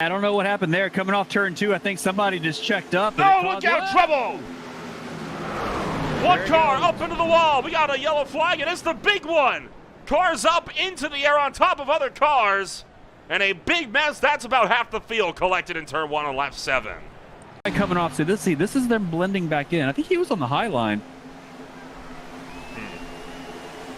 I don't know what happened there. Coming off turn 2, I think somebody just checked up. Oh, look out, trouble! One car up into the wall. We got a yellow flag, and it's the big one. Cars up into the air on top of other cars. And a big mess. That's about half the field collected in turn 1 on lap 7. Coming off, so this is them blending back in. I think he was on the high line.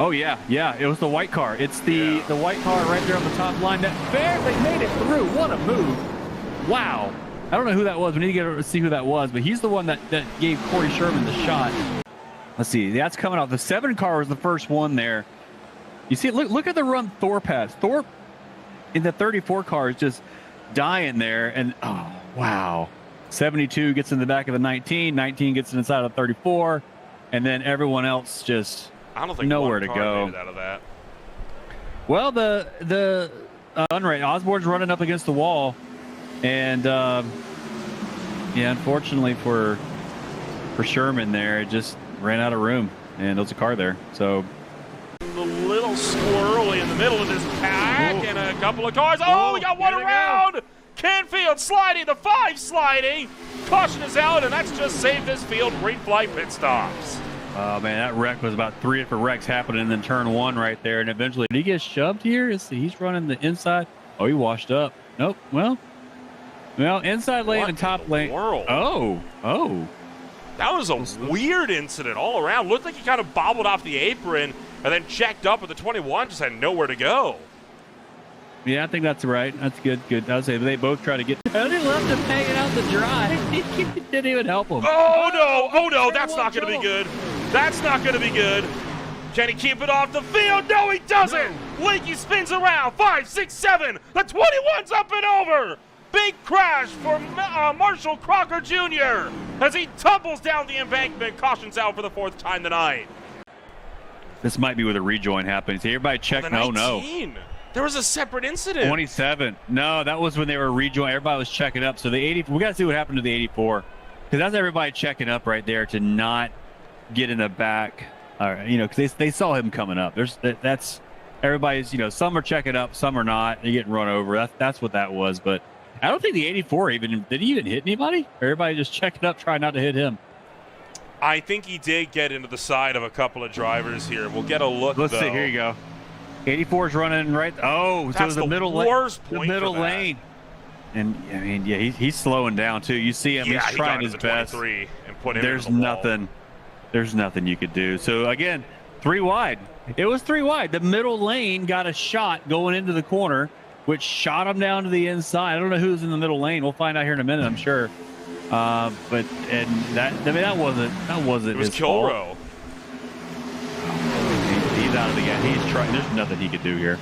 Oh yeah, it was the white car. It's the white car right there on the top line that barely made it through. What a move! Wow. I don't know who that was. We need to get to see who that was, but he's the one that gave Corey Sherman the shot. Let's see. That's coming off. The 7 car was the first one there. You see, look at the run Thorpe has. Thorpe in the 34 car is just dying there, and oh wow. 72 gets in the back of the 19. 19 gets inside of 34, and then everyone else just I don't think nowhere one to car go. made it out of that. Well, the unrated Osborne's running up against the wall, and yeah, unfortunately for Sherman there, it just ran out of room, and there was a car there. So A little squirrely in the middle of this pack, and a couple of cars. Oh, we got one around. Canfield sliding, the 5 sliding. Caution is out, and that's just saved this field. Green flag pit stops. oh man, that wreck was about 3 different wrecks happening in then turn 1 right there, and eventually did he get shoved here? He's running the inside. Oh, he washed up. Nope. Well, inside lane and top lane. World? Oh. That was a weird incident all around. Looked like he kind of bobbled off the apron and then checked up with the 21, just had nowhere to go. Yeah, I think that's right. That's good. I would say they both try to get. And he left him hanging out the drive. He didn't even help him. Oh no! That's not going to be good. That's not going to be good. Can he keep it off the field? No, he doesn't. Leaky spins around. 5, 6, 7. The 21's up and over. Big crash for Marshall Crocker Jr. as he tumbles down the embankment. Caution's out for the 4th time tonight. This might be where the rejoin happened. See, everybody check. Oh, No. There was a separate incident. 27. No, that was when they were rejoining. Everybody was checking up. So the 80. We got to see what happened to the 84, because that's everybody checking up right there to not get in the back. Because they saw him coming up. That's everybody's. Some are checking up, some are not. They're getting run over. That's what that was. But I don't think the 84 did he even hit anybody? Or everybody just checking up, trying not to hit him. I think he did get into the side of a couple of drivers here. We'll get a look. Let's see. Here you go. 84's running right. Oh, that's so the middle worst point. The middle lane. And I mean, yeah, he's slowing down too. You see him. Yeah, he's trying his best. And put him There's into the nothing. wall. There's nothing you could do. So again, 3 wide. It was 3 wide. The middle lane got a shot going into the corner, which shot him down to the inside. I don't know who's in the middle lane. We'll find out here in a minute, I'm sure. That wasn't It was his fault. Kilrow. He's out of the game. He's trying. There's nothing he could do here.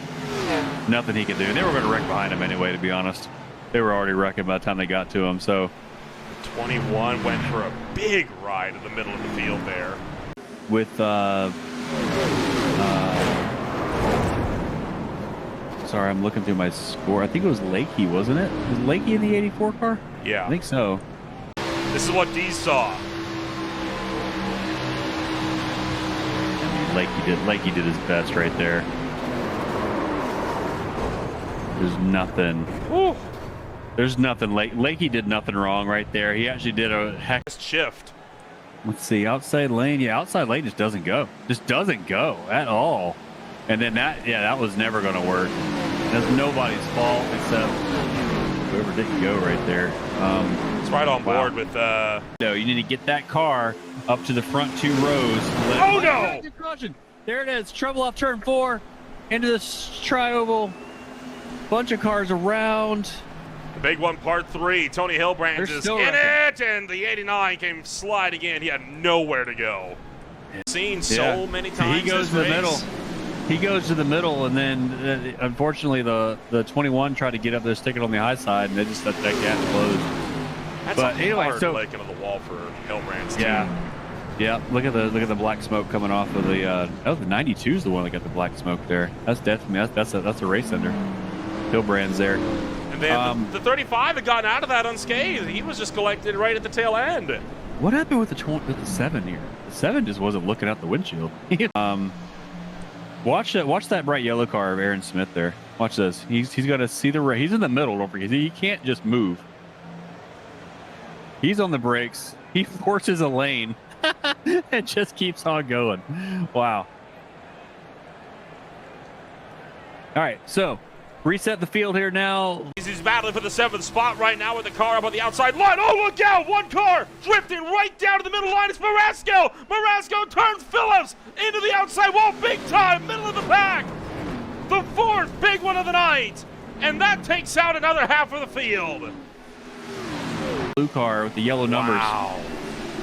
Nothing he could do. They were going to wreck behind him anyway, to be honest. They were already wrecking by the time they got to him. So 21 went for a big ride in the middle of the field there. With sorry, I'm looking through my score. I think it was Lakey, wasn't it? Was Lakey in the 84 car? Yeah. I think so. This is what D saw. Lakey did his best right there. There's nothing. Whew. There's nothing. Lakey did nothing wrong right there. He actually did a heck. Shift. Let's see. Outside lane. Yeah, outside lane just doesn't go. Just doesn't go at all. And then that was never going to work. That's nobody's fault except whoever didn't go right there. It's right on board with. No, you need to get that car up to the front 2 rows. Oh no! There it is. Trouble off turn 4 into this tri-oval. Bunch of cars around. The big one, part 3. Tony Hilbrand is in it, and the 89 came sliding in. He had nowhere to go. Seen so many times. He goes to the middle. He goes to the middle, and then unfortunately the 21 tried to get up there, stick it on the high side, and they just let that gap close. That's a hard leg into the wall for Hilbrand's team. Yeah. Look at the black smoke coming off of the. The 92 is the one that got the black smoke there. That's definitely that's a race ender. Hilbrand's there. And then the 35 had gotten out of that unscathed. He was just collected right at the tail end. What happened with the 7 here? The 7 just wasn't looking out the windshield. Watch that bright yellow car of Aaron Smith there. Watch this. He's got to see the race. He's in the middle. Don't forget. He can't just move. He's on the brakes. He forces a lane and just keeps on going. Wow. All right, so reset the field here now. He's battling for the 7th spot right now with the car up on the outside line. Oh, look out! One car drifting right down to the middle line. It's Marasco. Marasco turns Phillips into the outside wall big time, middle of the pack. The 4th big one of the night. And that takes out another half of the field. Blue car with the yellow numbers. Wow.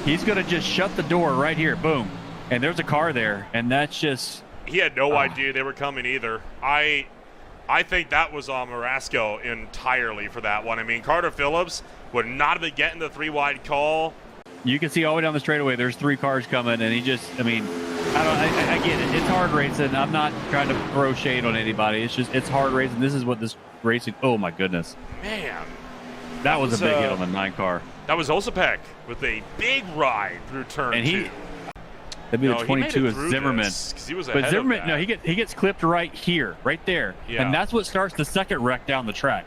He's going to just shut the door right here. Boom. And there's a car there. And that's just... He had no idea they were coming either. I think that was on Marasco entirely for that one. I mean, Carter Phillips would not have been getting the 3-wide call. You can see all the way down the straightaway, there's 3 cars coming, and he just, I mean, I get it. It's hard racing. I'm not trying to throw shade on anybody. It's just, it's hard racing. This is what this racing, oh my goodness. Man. That was a big hit on the 9 car. That was Osipek with a big ride through turn 2. That'd be the 22 of Zimmerman. He was but Zimmerman, no, he gets clipped right here, right there. Yeah. And that's what starts the second wreck down the track.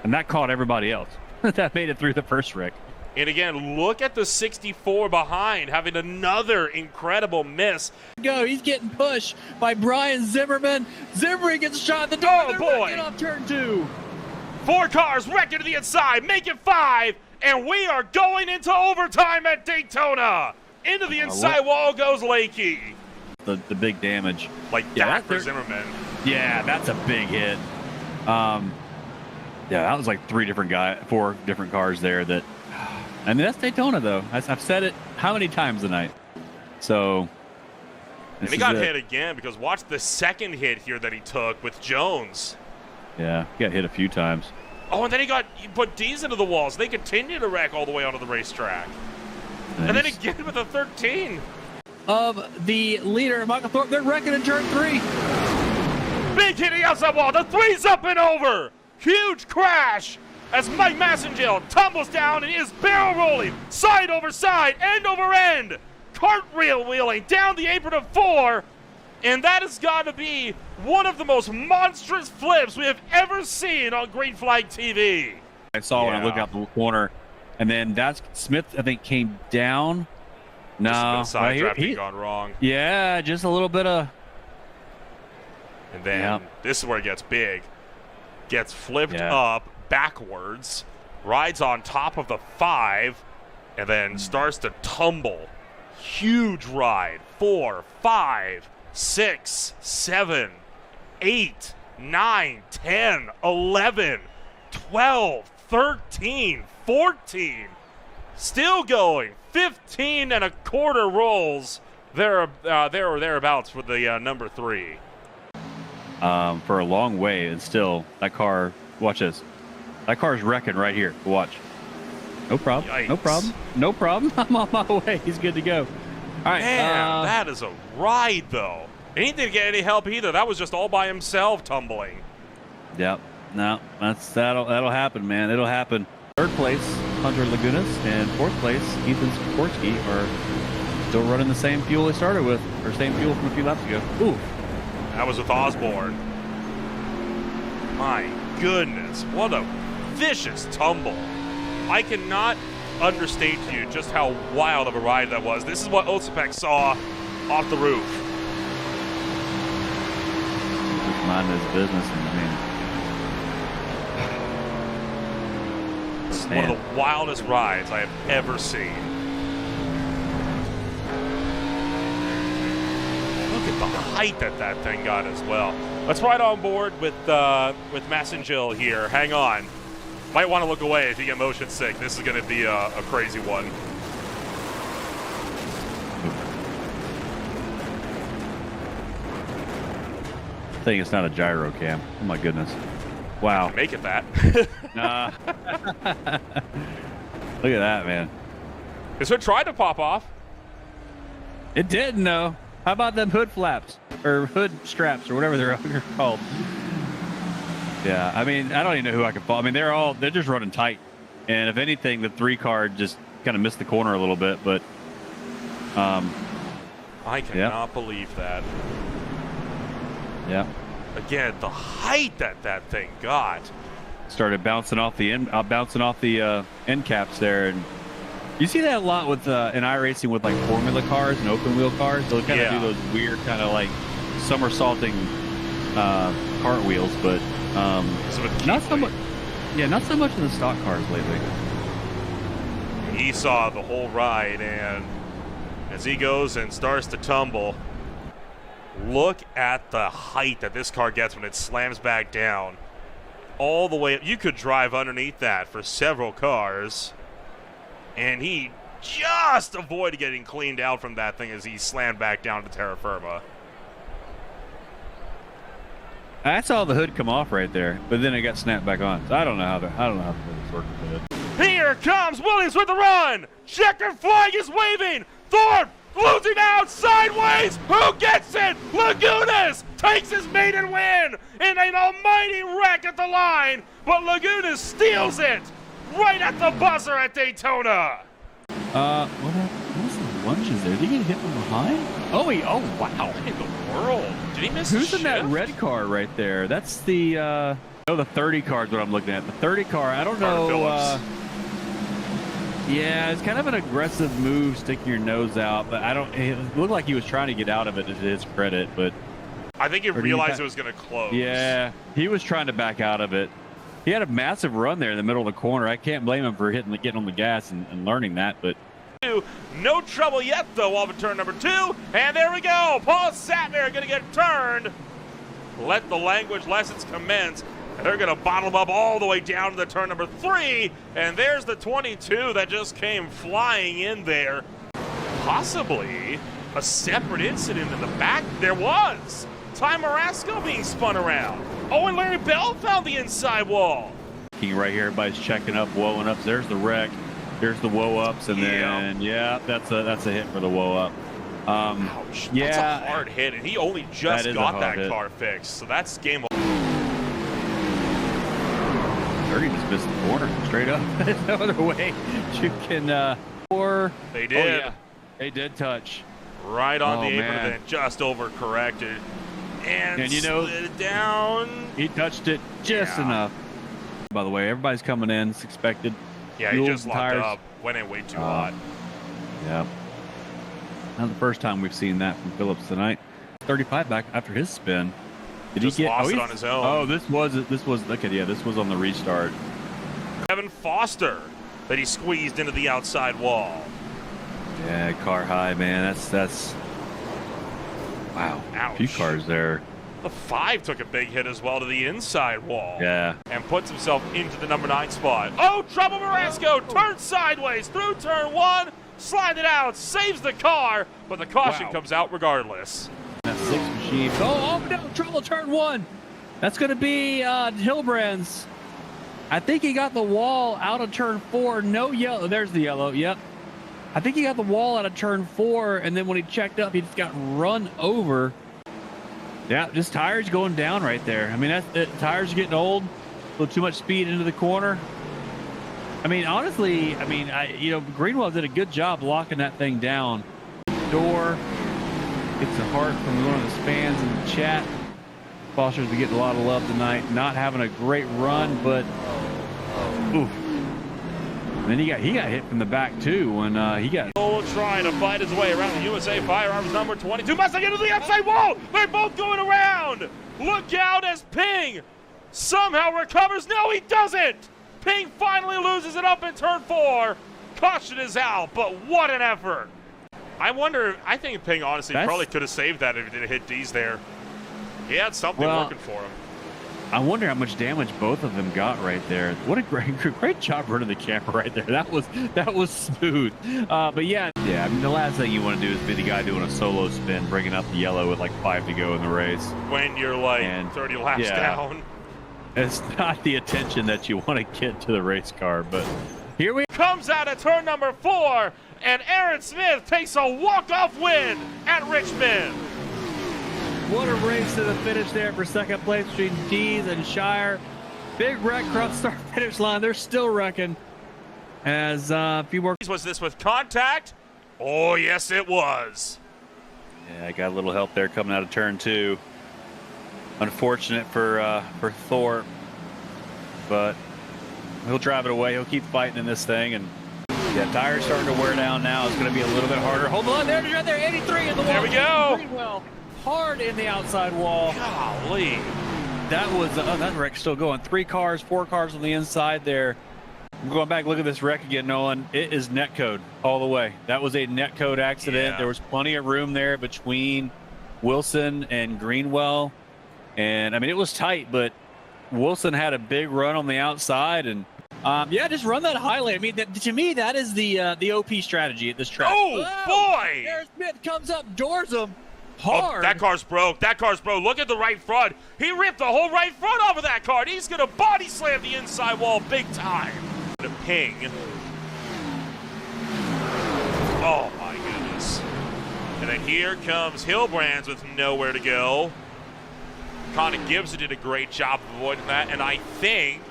And that caught everybody else. That made it through the first wreck. And again, look at the 64 behind, having another incredible miss. Go, he's getting pushed by Brian Zimmerman. Zimmerman gets shot at the door. Oh, boy. Off turn 2. 4 cars wrecking to the inside, make it 5. And we are going into overtime at Daytona. Into the inside wall goes Lakey. The big damage. Like that for Zimmerman. Yeah, that's a big hit. Yeah, that was like 4 different cars there. That, I mean, that's Daytona though. I've said it how many times tonight. So. And he got hit again because watch the second hit here that he took with Jones. Yeah, he got hit a few times. Oh, and then he put D's into the walls. They continue to wreck all the way onto the racetrack. Nice. And then again with a 13. Of the leader, Michael Thorpe, they're wrecking in turn 3. Big hit the outside wall. The 3's up and over. Huge crash as Mike Massengale tumbles down and is barrel rolling side over side, end over end. Cartwheel wheeling down the apron of 4. And that has got to be one of the most monstrous flips we have ever seen on Green Flag TV. I saw when I looked out the corner, and then that's Smith, I think, came down. No, side drafting gone wrong. Yeah, just a little bit of. And then this is where it gets big. Gets flipped up backwards, rides on top of the 5, and then starts to tumble. Huge ride. 4, 5. 6, 7, 8, 9, 10, 11, 12, 13, 14. Still going. 15 and a quarter rolls there or thereabouts for the number 3. For a long way, and still that car. Watch this. That car's wrecking right here. Watch. No problem. Yikes. No problem. No problem. I'm on my way. He's good to go. All right, man, that is a ride, though. He didn't get any help either. That was just all by himself tumbling. Yep. No, that'll happen, man. It'll happen. 3rd place, Hunter Lagunas, and 4th place, Ethan Sikorsky are still running the same fuel they started with, or same fuel from a few laps ago. Ooh. That was with Osborne. My goodness, what a vicious tumble. I cannot understate to you just how wild of a ride that was. This is what Osipek saw off the roof. Just minding his business, and This is one of the wildest rides I have ever seen. Look at the height that thing got as well. Let's ride on board with Massengale here. Hang on. Might want to look away if you get motion sick. This is going to be a crazy one. I think it's not a gyro cam. Oh my goodness. Wow. Make it that. Nah. Look at that, man. This hood tried to pop off. It didn't, though. How about them hood flaps? Or hood straps, or whatever they're called. Yeah, I mean, I don't even know who I could follow. I mean, they're just running tight. And if anything, the 3 car just kind of missed the corner a little bit. But I cannot believe that. Yeah. Again, the height that thing got. Started bouncing off the end caps there, and you see that a lot with in iRacing with like formula cars and open wheel cars. They'll kind of do those weird kind of like somersaulting cartwheels, but not so much. Yeah, not so much in the stock cars lately. He saw the whole ride, and as he goes and starts to tumble, look at the height that this car gets when it slams back down. All the way up. You could drive underneath that for several cars, and he just avoided getting cleaned out from that thing as he slammed back down to terra firma. I saw the hood come off right there, but then it got snapped back on. So I don't know how the hood is working with it. Here comes Williams with the run. Checker flag is waving. Thorpe losing out sideways. Who gets it? Lagunas takes his maiden win in an almighty wreck at the line, but Lagunas steals it right at the buzzer at Daytona. What was the lunges there? Did he get hit from behind? Oh, wow. What in the world? Did he miss Who's a in that shift? red car right there? That's the, the 30 car is what I'm looking at. The 30 car, I don't know. Yeah, it's kind of an aggressive move, sticking your nose out, but it looked like he was trying to get out of it to his credit, but. I think he realized it was going to close. Yeah, he was trying to back out of it. He had a massive run there in the middle of the corner. I can't blame him for getting on the gas and learning that, but. No trouble yet, though, off of turn number 2. And there we go. Paul Satner going to get turned. Let the language lessons commence. And they're going to bottle him up all the way down to the turn number 3. And there's the 22 that just came flying in there. Possibly a separate incident in the back. There was. Ty Marasco being spun around. Oh, and Larry Bell found the inside wall. Right here, everybody's checking up, woeing up. There's the wreck. There's the woe ups, and then that's a hit for the woe up. Ouch. Yeah, that's a hard hit, and he only just got that car fixed, so that's game over. 30 just missed the corner straight up. There's no other way you can. They did. Oh, yeah. They did touch right on the apron, and then just overcorrected and slid it down. He touched it just enough. By the way, everybody's coming in. It's expected. Yeah, he just locked up. Went in way too hot. Yeah. Not the first time we've seen that from Phillips tonight. 35 back after his spin. Did just he get lost it on his own? Oh, this was this was on the restart. Evan Foster that he squeezed into the outside wall. Yeah, car high, man. That's wow. Ouch. A few cars there. The 5 took a big hit as well to the inside wall. Yeah. And puts himself into the number 9 spot. Oh, trouble Marasco turns sideways through turn 1, slide it out, saves the car, but the caution comes out regardless. That 6 machine. Oh no, trouble turn 1. That's going to be Hilbrand's. I think he got the wall out of turn 4. No yellow. There's the yellow. Yep. I think he got the wall out of turn 4, and then when he checked up, he just got run over. Yeah, just tires going down right there. I mean, tires are getting old. A little too much speed into the corner. I mean, honestly, Greenwell did a good job locking that thing down. Door gets a heart from one of his fans in the chat. Foster's been getting a lot of love tonight. Not having a great run, but oof. And then he got hit from the back too when he got. Trying to fight his way around the USA Firearms number 22. Mustang into the outside wall. They're both going around. Look out as Ping somehow recovers. No, he doesn't. Ping finally loses it up in turn 4. Caution is out, but what an effort. I think Ping honestly probably could have saved that if he didn't hit D's there. He had something working for him. I wonder how much damage both of them got right there. What a great job running the camera right there. That was smooth. But yeah. I mean, the last thing you want to do is be the guy doing a solo spin, bringing up the yellow with like 5 to go in the race. When you're like 30 laps down. It's not the attention that you want to get to the race car, but here we comes out of turn number 4, and Aaron Smith takes a walk-off win at Richmond. What a race to the finish there for second place between Dees and Shire. Big wreck across start finish line. They're still wrecking. As a few more. Was this with contact? Oh, yes, it was. Yeah, I got a little help there coming out of turn 2. Unfortunate for Thorpe, but he'll drive it away. He'll keep fighting in this thing, and yeah, tires starting to wear down now. It's going to be a little bit harder. Hold on, there it is right there, 83 in the wall. There we go. Well, hard in the outside wall. Golly. That was, that wreck's still going. 3 cars, 4 cars on the inside there. I'm going back, look at this wreck again, Nolan. It is netcode all the way. That was a netcode accident. Yeah. There was plenty of room there between Wilson and Greenwell. And I mean, it was tight, but Wilson had a big run on the outside, and yeah, just run that highlight. I mean, to me, that is the OP strategy at this track. Oh, boy! There Smith comes up, doors him hard. Oh, that car's broke. That car's broke. Look at the right front. He ripped the whole right front off of that car. He's going to body slam the inside wall big time. The ping. Oh, my goodness. And then here comes Hilbrands with nowhere to go. Connor Gibson did a great job of avoiding that, and I think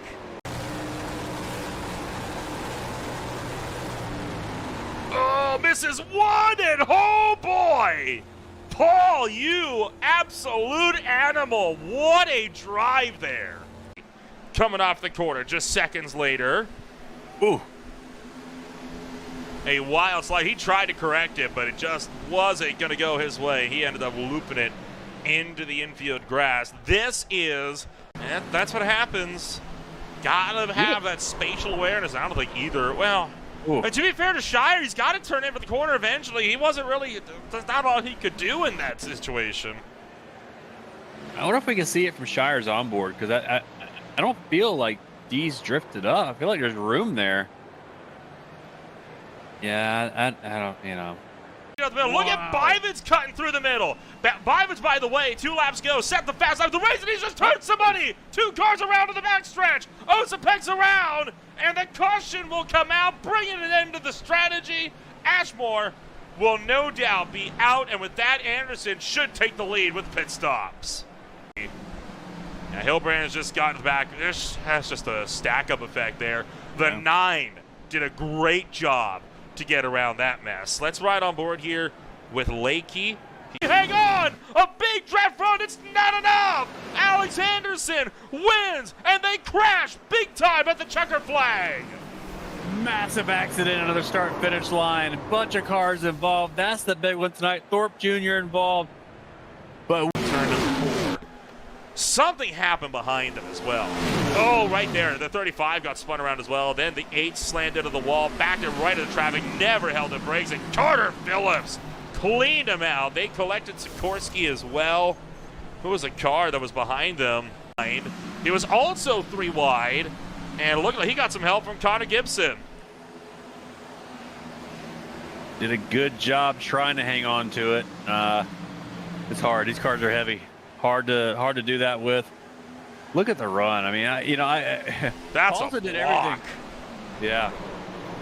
misses one, and oh boy! Paul, you absolute animal. What a drive there. Coming off the corner just seconds later. Ooh. A wild slide. He tried to correct it, but it just wasn't going to go his way. He ended up looping it into the infield grass. This is, that's what happens. Gotta have that spatial awareness. I don't think either, well, and to be fair to Shire, he's got to turn in for the corner eventually. He wasn't really, that's not all he could do in that situation. I wonder if we can see it from Shire's onboard, because I don't feel like D's drifted up. I feel like there's room there. Yeah, I don't, you know. Look at Bivens cutting through the middle. Bivens, by the way, 2 laps go, set the fast lap. The reason he's just hurt somebody. 2 cars around to the backstretch. Osipek's around, and the caution will come out, bringing an end to the strategy. Ashmore will no doubt be out, and with that, Anderson should take the lead with pit stops. Now, Hilbrand's just gotten back. That's just a stack-up effect there. The 9 did a great job to get around that mess. Let's ride on board here with Lakey. Hang on! A big draft front, it's not enough! Alex Anderson wins, and they crash big time at the checker flag! Massive accident, another start-finish line. A bunch of cars involved. That's the big one tonight. Thorpe Jr. involved. But something happened behind him as well. Oh, right there. The 35 got spun around as well. Then the 8 slammed into the wall, backed him right into the traffic, never held the brakes, and Carter Phillips cleaned him out. They collected Sikorsky as well. Who was a car that was behind them? He was also 3 wide, and it looked like he got some help from Connor Gibson. did a good job trying to hang on to it. It's hard. These cars are heavy. Hard to do that with. Look at the run. I mean, That's Paulson a did block. everything. Yeah.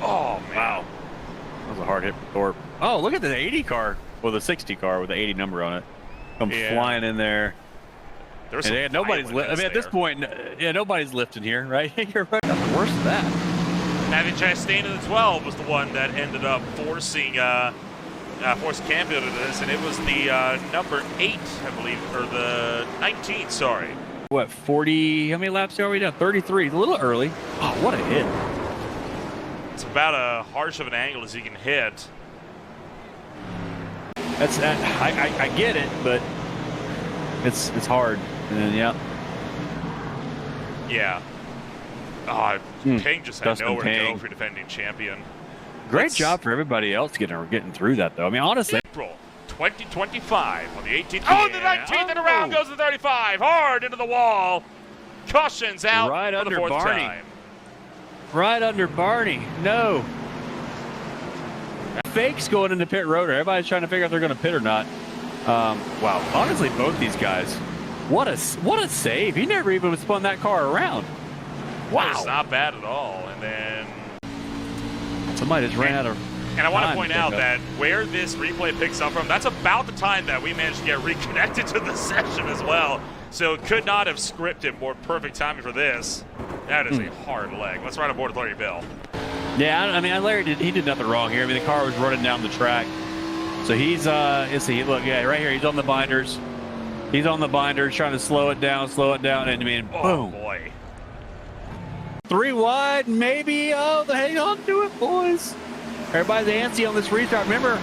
Oh, man. Wow. That was a hard hit for Thorpe. Oh, look at the 80 car. Well, the 60 car with the 80 number on it. Comes flying in there. There's And nobody's. I mean, at this point, yeah, nobody's lifting here, right? You're right. Nothing worse than that. Navi Chastain in the 12 was the one that ended up forcing Campbell into this, and it was the number 8, I believe, or the 19, sorry. What, 40? How many laps are we down? 33. It's a little early. Oh, what a hit. It's about as harsh of an angle as you can hit. That's I get it, but it's hard. And then, yeah. Yeah. Oh, Ping just had Dustin nowhere to Ping. go for defending champion. Great job for everybody else getting through that, though. I mean, honestly. April 2025 on the 18th. Oh, the 19th and around goes the 35. Hard into the wall. Cautions out Right for the under 4th Barney. time. Right under Barney. No. Fakes going into pit rotor. Everybody's trying to figure out if they're going to pit or not. Wow. Honestly, both these guys. What a save. He never even spun that car around. Wow. It's not bad at all. And then somebody just ran out of. And I want to point out that where this replay picks up from, that's about the time that we managed to get reconnected to the session as well. So could not have scripted more perfect timing for this. That is a hard leg. Let's ride aboard with Larry Bell. Yeah, I mean, Larry he did nothing wrong here. I mean, the car was running down the track. So he's let's see, look, yeah, right here. He's on the binders. He's on the binders, trying to slow it down, and I mean, Oh, boom. boy. 3 wide, maybe. Oh, hang on to it, boys. Everybody's antsy on this restart. Remember,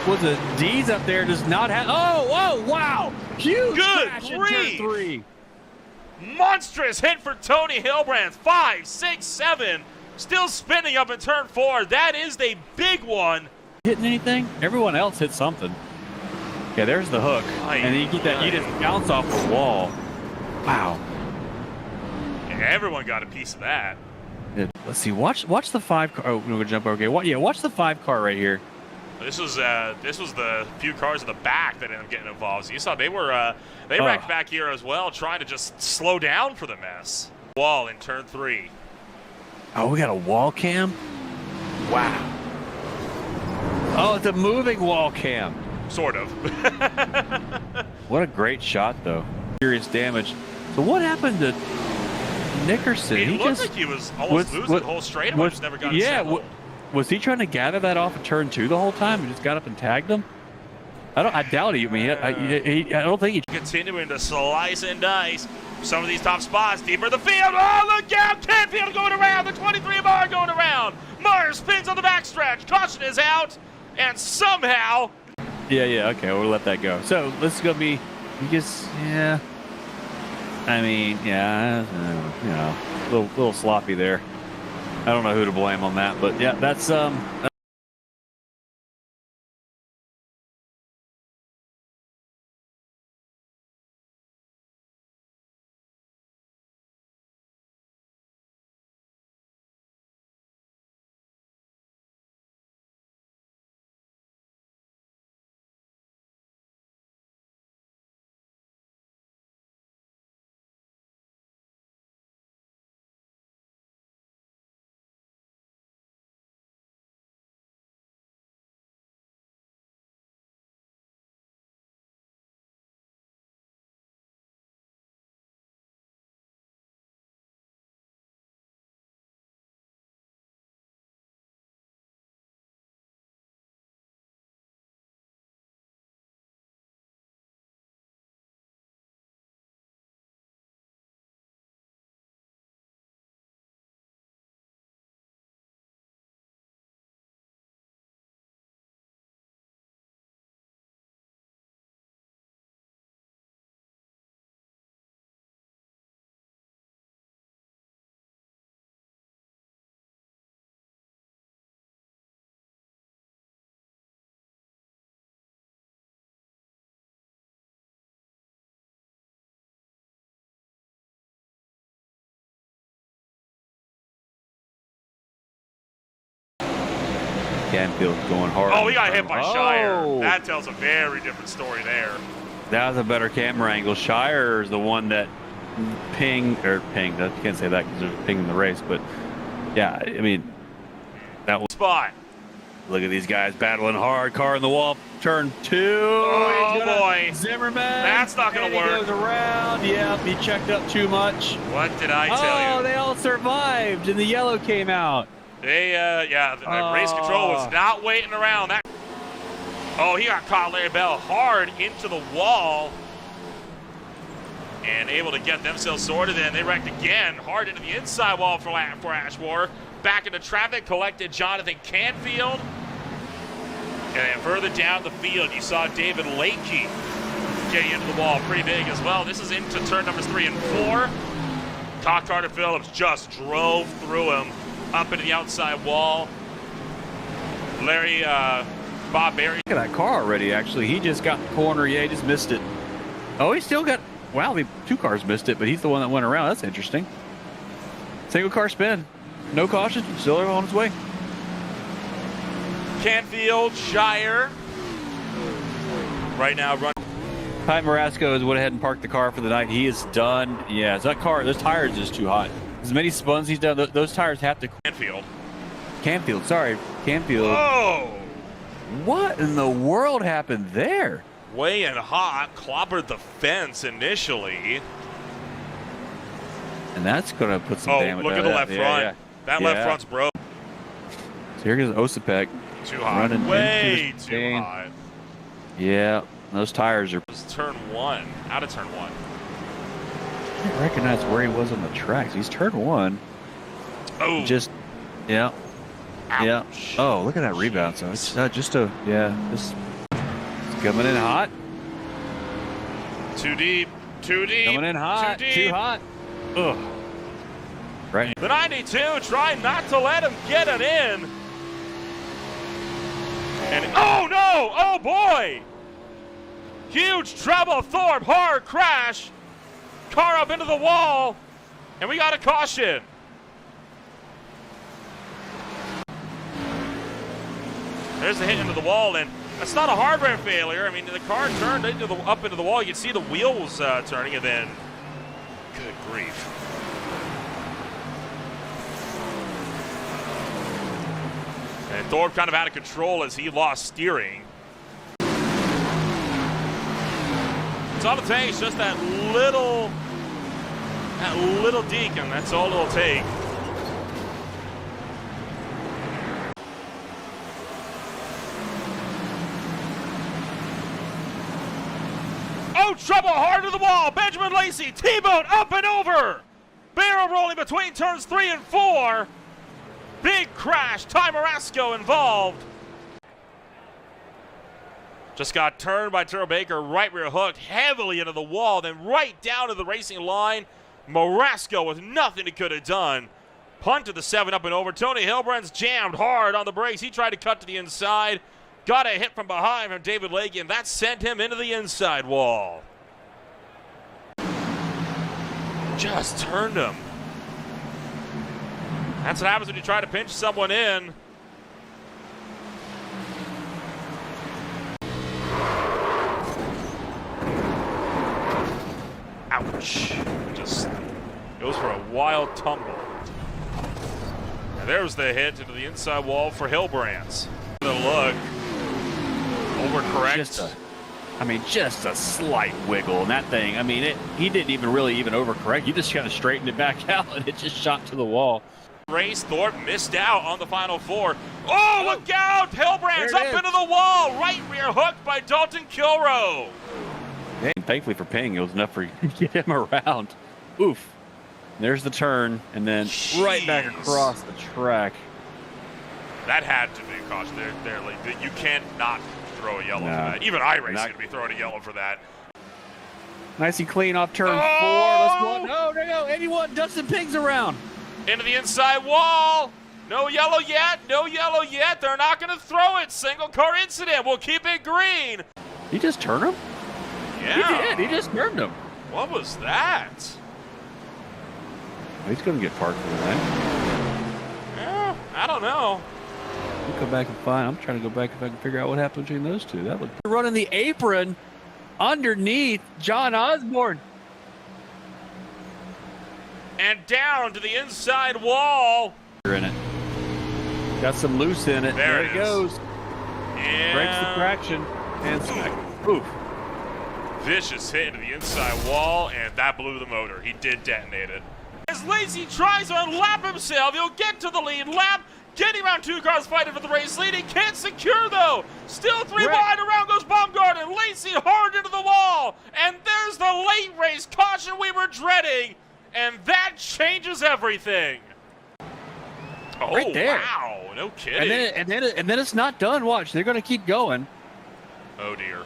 was it D's up there does not have. Oh, wow. Huge Good crash in turn 3. Monstrous hit for Tony Hilbrand. 5, 6, 7. Still spinning up in turn 4. That is the big one. Hitting anything? Everyone else hit something. Yeah, there's the hook. And you get that, you just bounce off the wall. Wow. Everyone got a piece of that. Let's see. Watch the 5 car. Oh, we're gonna jump over. Okay. Watch the 5 car right here. This was the few cars in the back that ended up getting involved. So you saw they were they wrecked back here as well, trying to just slow down for the mess. Wall in turn 3. Oh, we got a wall cam. Wow. Oh, it's a moving wall cam. Sort of. What a great shot, though. Serious damage. So what happened to Nickerson? He looked like he was almost losing the whole straightaway. Just never got it settled. Was he trying to gather that off of turn 2 the whole time and just got up and tagged him? I doubt it. I mean, I don't think he. Continuing to slice and dice some of these top spots deeper in the field. Oh, look out! Canfield going around. The 23 bar going around. Meyer spins on the backstretch. Caution is out, and somehow. Yeah. Okay, we'll let that go. So this is gonna be, yeah. I mean, yeah, you know, a little sloppy there. I don't know who to blame on that, but yeah, that's Canfield going hard. Oh, he got hit by Shire. That tells a very different story there. That was a better camera angle. Shire is the one that pinged. I can't say that because there's a ping in the race, but yeah, I mean, that was spot. Look at these guys battling hard. Car in the wall. Turn 2. Oh boy, Zimmerman. That's not going to work. He goes around. Yep, he checked up too much. What did I tell you? Oh, they all survived, and the yellow came out. They, the race control was not waiting around. He got caught, Larry Bell, hard into the wall and able to get themselves sorted. And they wrecked again, hard into the inside wall for Ashmore. Back into traffic, collected Jonathan Canfield. And then further down the field, you saw David Lakey getting into the wall pretty big as well. This is into turn numbers 3 and 4. Carter Phillips just drove through him up into the outside wall. Bob Berry. Look at that car already, actually. He just got the corner. Yeah, he just missed it. Oh, he still got, wow, the 2 cars missed it, but he's the one that went around. That's interesting. Single car spin. No caution. Still on his way. Canfield, Shire. Right now, Ty Marasco has went ahead and parked the car for the night. He is done. Yeah, so that car, those tires is too hot. As many spuns he's done, those tires have to. Canfield, sorry. Canfield. Oh! What in the world happened there? Way in hot, clobbered the fence initially. And that's going to put some damage. Look at the left front. Yeah. That left front's broke. So here goes Osipek. Too hot. Running way into the too lane. hot. Yeah, those tires are. It was turn 1. Out of turn 1. I didn't recognize where he was on the tracks. He's turn 1. Oh. Just, yeah. Yeah. Ouch. Oh, look at that rebound. So it's just a, it's coming in hot. Too deep. Too deep. Coming in hot. Too deep. Too hot. Ugh. Right. The 92 trying not to let him get it in. And oh no! Oh boy! Huge trouble. Thorpe, hard crash. Car up into the wall. And we got a caution. There's the hit into the wall, and that's not a hardware failure. I mean, the car turned up into the wall. You can see the wheels turning, and then, good grief. And Thorpe kind of out of control as he lost steering. It's all it takes, just that little deke, and that's all it'll take. Oh, trouble hard to the wall. Benjamin Lacey, T-bone up and over. Barrel rolling between turns 3 and 4. Big crash. Ty Marasco involved. Just got turned by Turbo Baker. Right rear hooked heavily into the wall. Then right down to the racing line. Marasco with nothing he could have done. Punt to the 7 up and over. Tony Hilbrand's jammed hard on the brakes. He tried to cut to the inside. Got a hit from behind from David Leahy, and that sent him into the inside wall. Just turned him. That's what happens when you try to pinch someone in. Ouch. Just goes for a wild tumble. And there's the hit into the inside wall for Hilbrands. The look. Overcorrect. Just a slight wiggle, and that thing. He didn't even really overcorrect. He just kind of straightened it back out, and it just shot to the wall. Race Thorpe missed out on the final 4. Oh, look out! Hilbrands up into the wall. Right rear hooked by Dalton Kilroe. Yeah, and thankfully for Ping, it was enough for you to get him around. Oof. There's the turn, and then right back across the track. That had to be caution. There, like, you can't not throw a yellow for that. Even iRacing going to be throwing a yellow for that. Nice and clean off turn 4. Let's go. No. Anyone, Dustin Ping's around. Into the inside wall. No yellow yet. No yellow yet. They're not going to throw it. Single car incident. We'll keep it green. He just turned him? Yeah. He did. He just turned him. What was that? He's going to get parked for that. Yeah, I don't know. We'll come back and find. I'm trying to go back if I can figure out what happened between those two. That looked running the apron underneath John Osborne. And down to the inside wall. In it. Got some loose in it. There it goes. And breaks the traction and smack. Oof. Vicious hit into the inside wall, and that blew the motor. He did detonate it. As Lacey tries to unlap himself, he'll get to the lead lap. Getting around 2 cars fighting for the race lead. He can't secure, though. Still 3 wide. Around goes Baumgarten. Lacey hard into the wall. And there's the late race caution we were dreading. And that changes everything. Oh, right there. Wow. No kidding. And then it's not done. Watch. They're going to keep going. Oh, dear.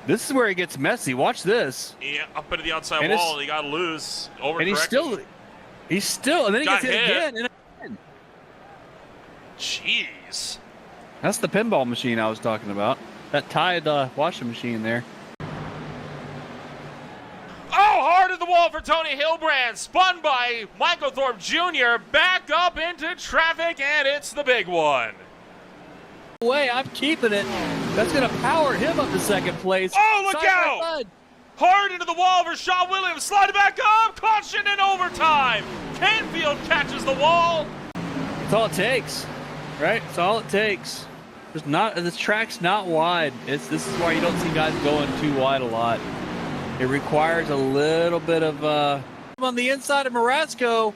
This is where it gets messy. Watch this. Yeah, up into the outside wall, and he got loose. Overcorrected. And he's still, and then he gets hit again. And again. Jeez. That's the pinball machine I was talking about. That tied washing machine there. Oh, hard at the wall for Tony Hilbrand. Spun by Michael Thorpe Jr. Back up into traffic, and it's the big one. Way, I'm keeping it. That's going to power him up to second place. Oh, look out! Hard into the wall for Shaw Williams. Slide it back up. Caution in overtime. Canfield catches the wall. That's all it takes, right? That's all it takes. This track's not wide. This is why you don't see guys going too wide a lot. It requires a little bit of on the inside of Marasco.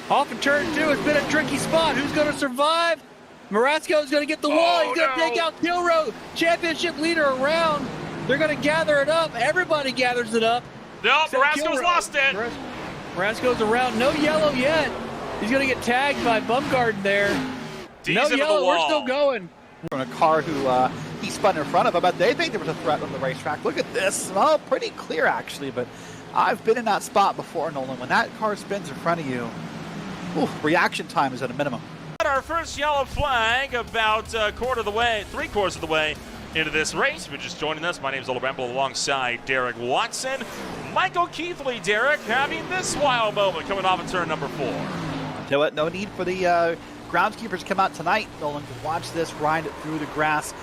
Off in turn 2. It's been a tricky spot. Who's going to survive? Marasco's going to get the wall. He's going to take out Kilrow, championship leader around. They're going to gather it up. Everybody gathers it up. No, Marasco's lost it. Marasco's around. No yellow yet. He's going to get tagged by Bumgarden there. No yellow. We're still going. From a car who he spun in front of him, but they think there was a threat on the racetrack. Look at this. Oh, pretty clear, actually, but I've been in that spot before, Nolan. When that car spins in front of you, reaction time is at a minimum. Our first yellow flag about 3/4 of the way into this race. If you're just joining us, my name is Ola Bramble alongside Derek Watson. Michael Keithley, Derek, having this wild moment coming off of turn number 4. You know what? No need for the groundskeepers to come out tonight, Nolan, to watch this ride through the grass.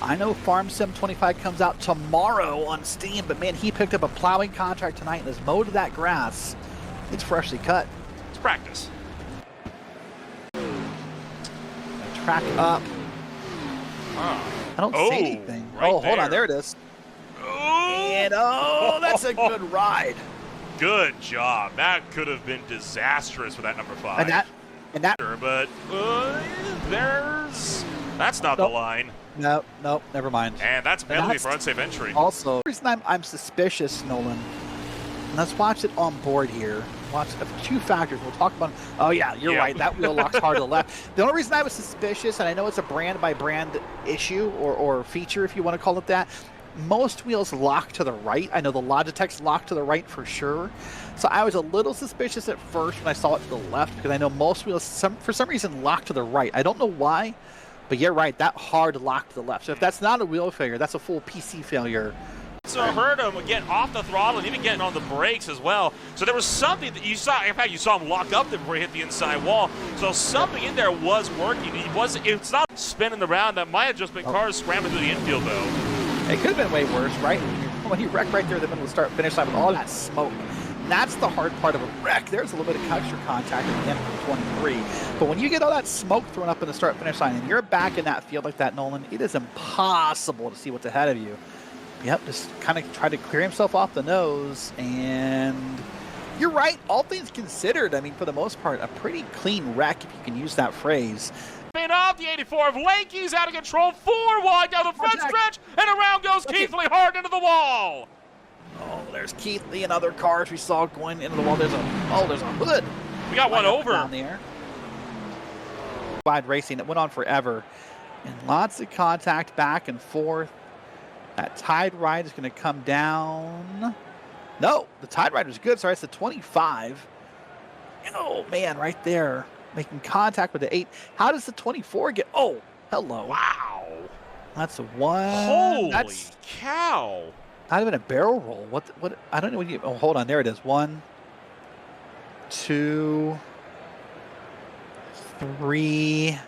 I know Farm Sim 25 comes out tomorrow on Steam, but man, he picked up a plowing contract tonight and has mowed that grass. It's freshly cut. It's practice. Track up. I don't see anything. Right hold on. There it is. And that's a good ride. Good job. That could have been disastrous for that number 5. And that. But that's not the line. No, never mind. And that's penalty for unsafe entry. Also, the reason I'm suspicious, Nolan. Let's watch it on board here. Watch 2 factors. We'll talk about. Oh yeah, you're right. That wheel locks hard to the left. The only reason I was suspicious, and I know it's a brand by brand issue or feature, if you want to call it that. Most wheels lock to the right. I know the Logitech's lock to the right for sure. So I was a little suspicious at first when I saw it to the left, because I know most wheels, for some reason, lock to the right. I don't know why, but you're right. That hard lock to the left. So if that's not a wheel failure, that's a full PC failure. So I heard him get off the throttle and even getting on the brakes as well. So there was something that you saw. In fact, you saw him lock up before he hit the inside wall. So something in there was working. It's not spinning around. That might have just been cars scrambling through the infield, though. It could have been way worse, right? When you wreck right there in the middle of the start-finish line with all that smoke. That's the hard part of a wreck. There's a little bit of extra contact at the end of 23. But when you get all that smoke thrown up in the start-finish line and you're back in that field like that, Nolan, it is impossible to see what's ahead of you. Yep, just kind of try to clear himself off the nose, and you're right, all things considered, I mean, for the most part, a pretty clean wreck, if you can use that phrase. Off the 84 of Lakey's out of control, 4 wide down the front stretch, and around goes Keithley hard into the wall. Oh, there's Keithley and other cars we saw going into the wall. There's a hood. We got one over. Down there. Wide racing, it went on forever, and lots of contact back and forth. That Tide ride is going to come down. No, the Tide ride was good. Sorry, it's the 25. Oh, man, right there. Making contact with the 8. How does the 24 get? Oh, hello. Wow. That's a 1. Holy cow. Not even a barrel roll. What? I don't know what you. Oh, hold on. There it is. 1, 2, 3.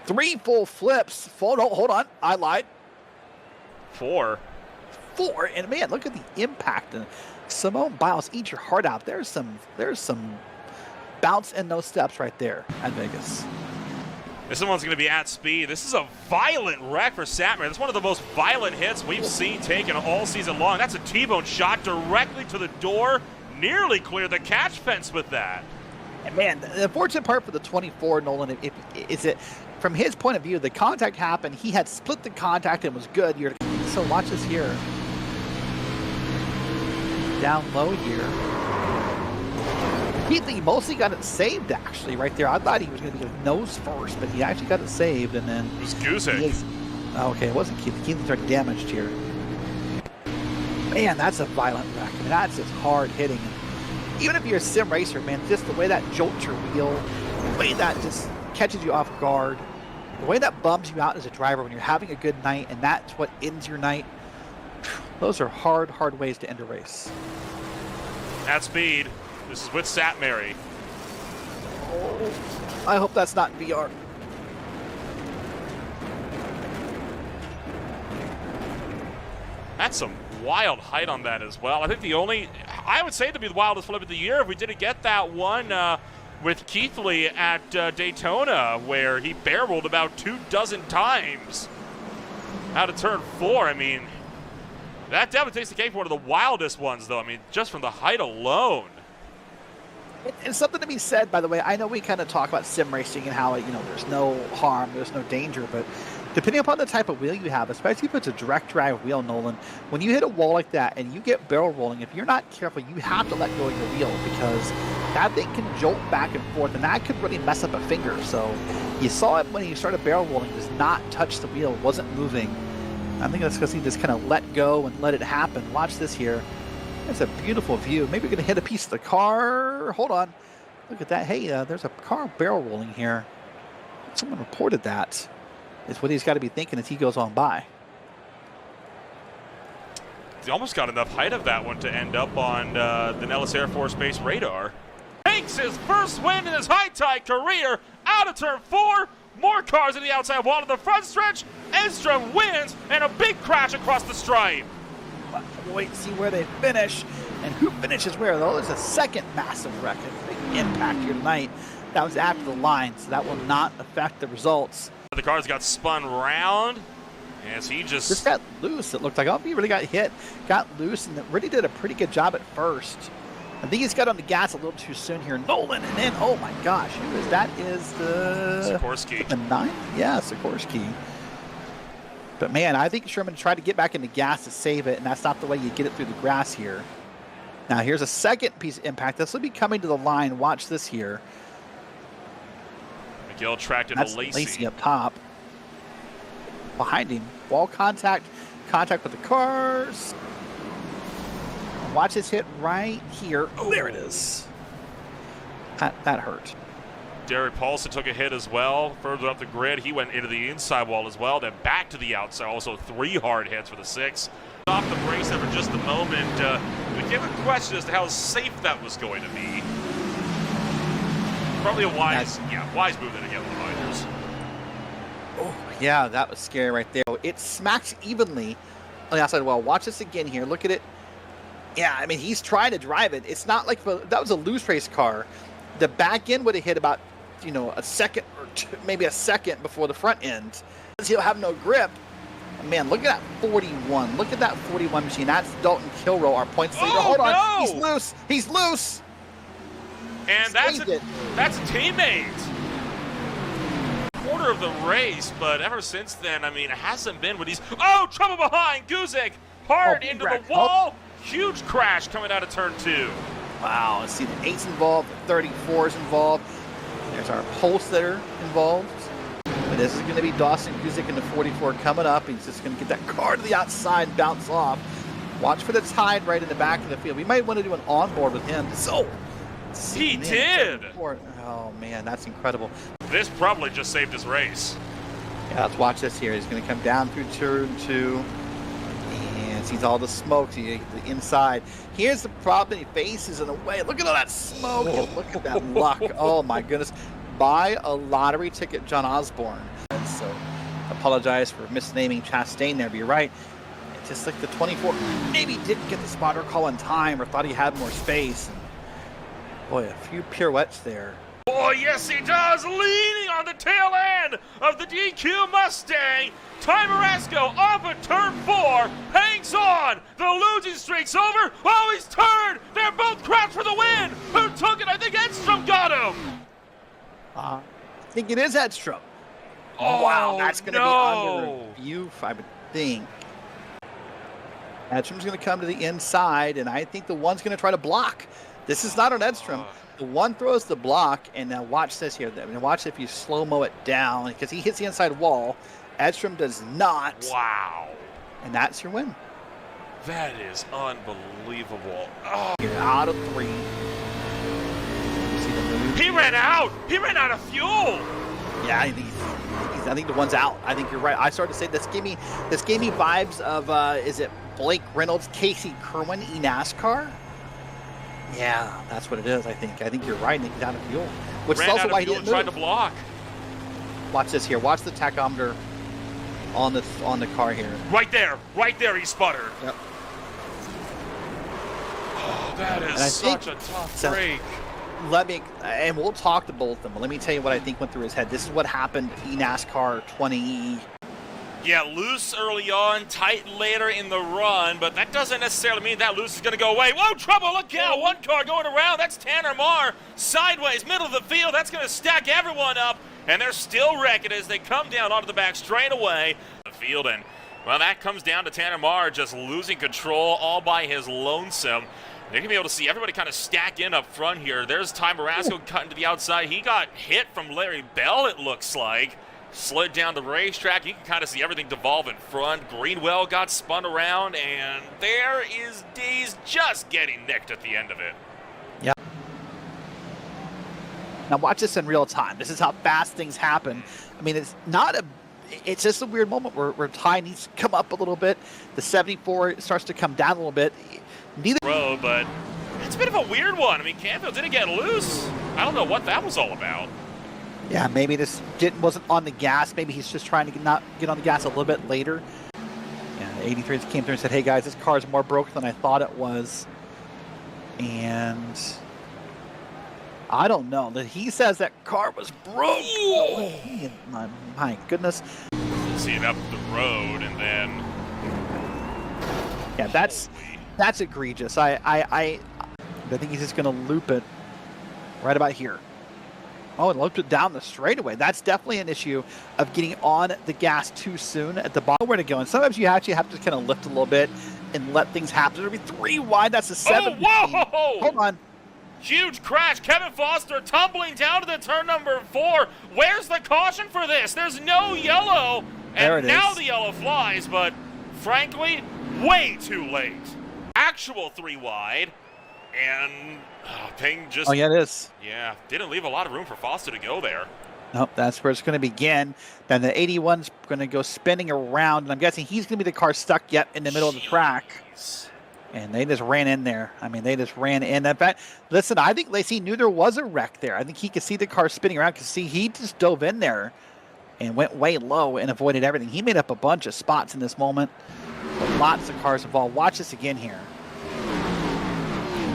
3 full flips. Hold on. I lied. 4. And man, look at the impact. And Simone Biles, eat your heart out. There's some bounce and no steps right there at Vegas. This one's going to be at speed. This is a violent wreck for Satmar. That's one of the most violent hits we've seen taken all season long. That's a T-bone shot directly to the door. Nearly cleared the catch fence with that. And man, the unfortunate part for the 24, Nolan, is it from his point of view, the contact happened. He had split the contact and was good. So watch this here. Down low here. Keithley mostly got it saved, actually, right there. I thought he was going to be nose first, but he actually got it saved, and then... It was Guzik. Okay, it wasn't Keithley. Keithley's already damaged here. Man, that's a violent wreck. I mean, that's just hard hitting. Even if you're a sim racer, man, just the way that jolts your wheel, the way that just catches you off guard, the way that bums you out as a driver when you're having a good night, and that's what ends your night, those are hard ways to end a race. At speed. This is with Satmar. Oh, I hope that's not VR. That's some wild height on that as well. I think I would say to be the wildest flip of the year if we didn't get that one with Keithley at Daytona, where he barreled about 24 times out of turn 4. I mean, that definitely takes the cake for one of the wildest ones, though. I mean, just from the height alone. And something to be said, by the way, I know we kind of talk about sim racing and how, there's no harm, there's no danger, but depending upon the type of wheel you have, especially if it's a direct drive wheel, Nolan, when you hit a wall like that and you get barrel rolling, if you're not careful, you have to let go of your wheel because that thing can jolt back and forth, and that could really mess up a finger. So you saw it when he started barrel rolling, does not touch the wheel, wasn't moving. I think that's because he just kind of let go and let it happen. Watch this here. That's a beautiful view. Maybe we're going to hit a piece of the car. Hold on. Look at that. Hey, there's a car barrel rolling here. Someone reported that. Is what he's got to be thinking as he goes on by. He almost got enough height of that one to end up on the Nellis Air Force Base radar. Takes his first win in his high-tide career out of turn 4. More cars in the outside wall to the front stretch. Edstrom wins and a big crash across the stripe. We'll wait and see where they finish and who finishes where. Though there's a second massive wreck, a big impact here tonight. That was after the line, so that will not affect the results. The cars got spun round as he just got loose. It looked like, he really got hit, got loose, and really did a pretty good job at first. I think he's got on the gas a little too soon here. Nolan, and then, oh my gosh, who is that? Is the Sikorsky. The 9? Yeah, Sikorsky. But man, I think Sherman tried to get back in the gas to save it, and that's not the way you get it through the grass here. Now here's a second piece of impact. This will be coming to the line. Watch this here. McGill tracked into Lacey. Lacey up top. Behind him. Wall contact with the cars. Watch this hit right here. Oh, there it is. That hurt. Derek Paulson took a hit as well. Further up the grid, he went into the inside wall as well, then back to the outside. Also 3 hard hits for the 6. Off the brakes there for just a moment. We came a question as to how safe that was going to be. Probably a wise move there to get with the binders. Oh, yeah, that was scary right there. It smacks evenly on the outside wall. Watch this again here. Look at it. Yeah, I mean, he's trying to drive it. It's not like that was a loose race car. The back end would have hit about, a second or two, maybe a second before the front end. He'll have no grip. Man, look at that 41. Look at that 41 machine. That's Dalton Kilrow, our points leader. Hold on. No! He's loose. He's loose. And that's a teammate. Quarter of the race, but ever since then, I mean, it hasn't been what he's... Oh, trouble behind. Guzik hard into the wall. Huge crash coming out of turn 2. Wow, let's see the 8's involved, the 34's involved. There's our pulse that are involved. But this is going to be Dawson Guzik in the 44 coming up. He's just going to get that car to the outside and bounce off. Watch for the tide right in the back of the field. We might want to do an onboard with him. So, he did. Oh, man, that's incredible. This probably just saved his race. Yeah, let's watch this here. He's going to come down through turn 2. And sees all the smoke, the inside. Here's the problem he faces in a way. Look at all that smoke and look at that luck. Oh my goodness. Buy a lottery ticket, John Osborne. And so apologize for misnaming Chastain there, but you're right. It's just like the 24 maybe didn't get the spotter call in time or thought he had more space. And boy, a few pirouettes there. Oh, yes, he does. Leaning on the tail end of the DQ Mustang. Ty Marasco off of turn 4. Hangs on. The losing streak's over. Oh, he's turned. They're both cracked for the win. Who took it? I think Edstrom got him. I think it is Edstrom. Oh, wow, that's going to be under review, I would think. Edstrom's going to come to the inside, and I think the one's going to try to block. This is not on Edstrom. The one throws the block, and now watch this here. I mean, watch if you slow-mo it down, because he hits the inside wall. Edstrom does not. Wow. And that's your win. That is unbelievable. Oh. You're out of 3. You see the move? He ran out. He ran out of fuel. Yeah, I think the one's out. I think you're right. I started to say this gave me vibes of is it Blake Reynolds, Casey Kerwin, eNASCAR? Yeah, that's what it is. I think you're right. I think he's out of fuel, which is also why he didn't move. Tried to block. Watch this here. Watch the tachometer on the car here. Right there, he sputtered. Yep. Oh, that is such a tough break. And we'll talk to both of them, but let me tell you what I think went through his head. This is what happened eNASCAR 20. Yeah, loose early on, tight later in the run, but that doesn't necessarily mean that loose is going to go away. Whoa, trouble, look out, one car going around, that's Tanner Marr, sideways, middle of the field, that's going to stack everyone up, and they're still wrecking as they come down onto the back straight away. The field, and, well, that comes down to Tanner Marr just losing control all by his lonesome. They're going to be able to see everybody kind of stack in up front here. There's Ty Marasco cutting to the outside. He got hit from Larry Bell, it looks like. Slid down the racetrack. You can kind of see everything devolve in front. Greenwell got spun around, and there is D's just getting nicked at the end of it. Yeah. Now watch this in real time. This is how fast things happen. I mean, it's just a weird moment where Ty needs to come up a little bit. The 74 starts to come down a little bit. Neither road, but it's a bit of a weird one. I mean, Canfield didn't get loose. I don't know what that was all about. Yeah, maybe this wasn't on the gas. Maybe he's just trying to not get on the gas a little bit later. Yeah, the 83 came through and said, hey guys, this car is more broken than I thought it was. And I don't know. That he says that car was broke. Oh, my goodness. See it up the road and then. Yeah, that's egregious. I think he's just going to loop it right about here. Oh, and looped it down the straightaway. That's definitely an issue of getting on the gas too soon at the bottom. Where to go? And sometimes you actually have to kind of lift a little bit and let things happen. It'll be 3 wide. That's a 7. Oh, whoa! Hold on. Huge crash. Kevin Foster tumbling down to the turn number 4. Where's the caution for this? There's no yellow. And now the yellow flies, but frankly, way too late. Actual 3 wide. And thing just... Oh, yeah, it is. Yeah, didn't leave a lot of room for Foster to go there. Nope, that's where it's going to begin. Then the 81's going to go spinning around, and I'm guessing he's going to be the car stuck yet in the middle of the track. And they just ran in there. I mean, they just ran in. In fact, listen, I think Lacey knew there was a wreck there. I think he could see the car spinning around because, see, he just dove in there and went way low and avoided everything. He made up a bunch of spots in this moment. But lots of cars involved. Watch this again here.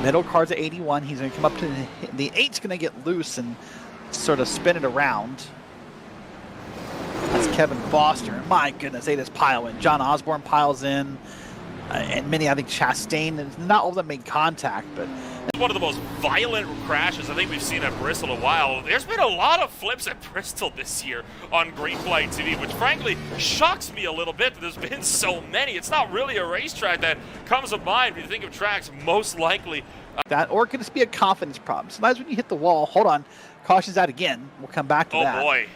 Middle car's at 81. He's going to come up to the 8's going to get loose and sort of spin it around. That's Kevin Foster. My goodness, they just pile in. John Osborne piles in. And many, I think, Chastain. Not all of them made contact, but... One of the most violent crashes I think we've seen at Bristol in a while. There's been a lot of flips at Bristol this year on Green Flag TV, which frankly shocks me a little bit that there's been so many. It's not really a racetrack that comes to mind when you think of tracks most likely. That, or it could just be a confidence problem. Sometimes when you hit the wall, hold on, caution's out again. We'll come back to that. Oh, boy.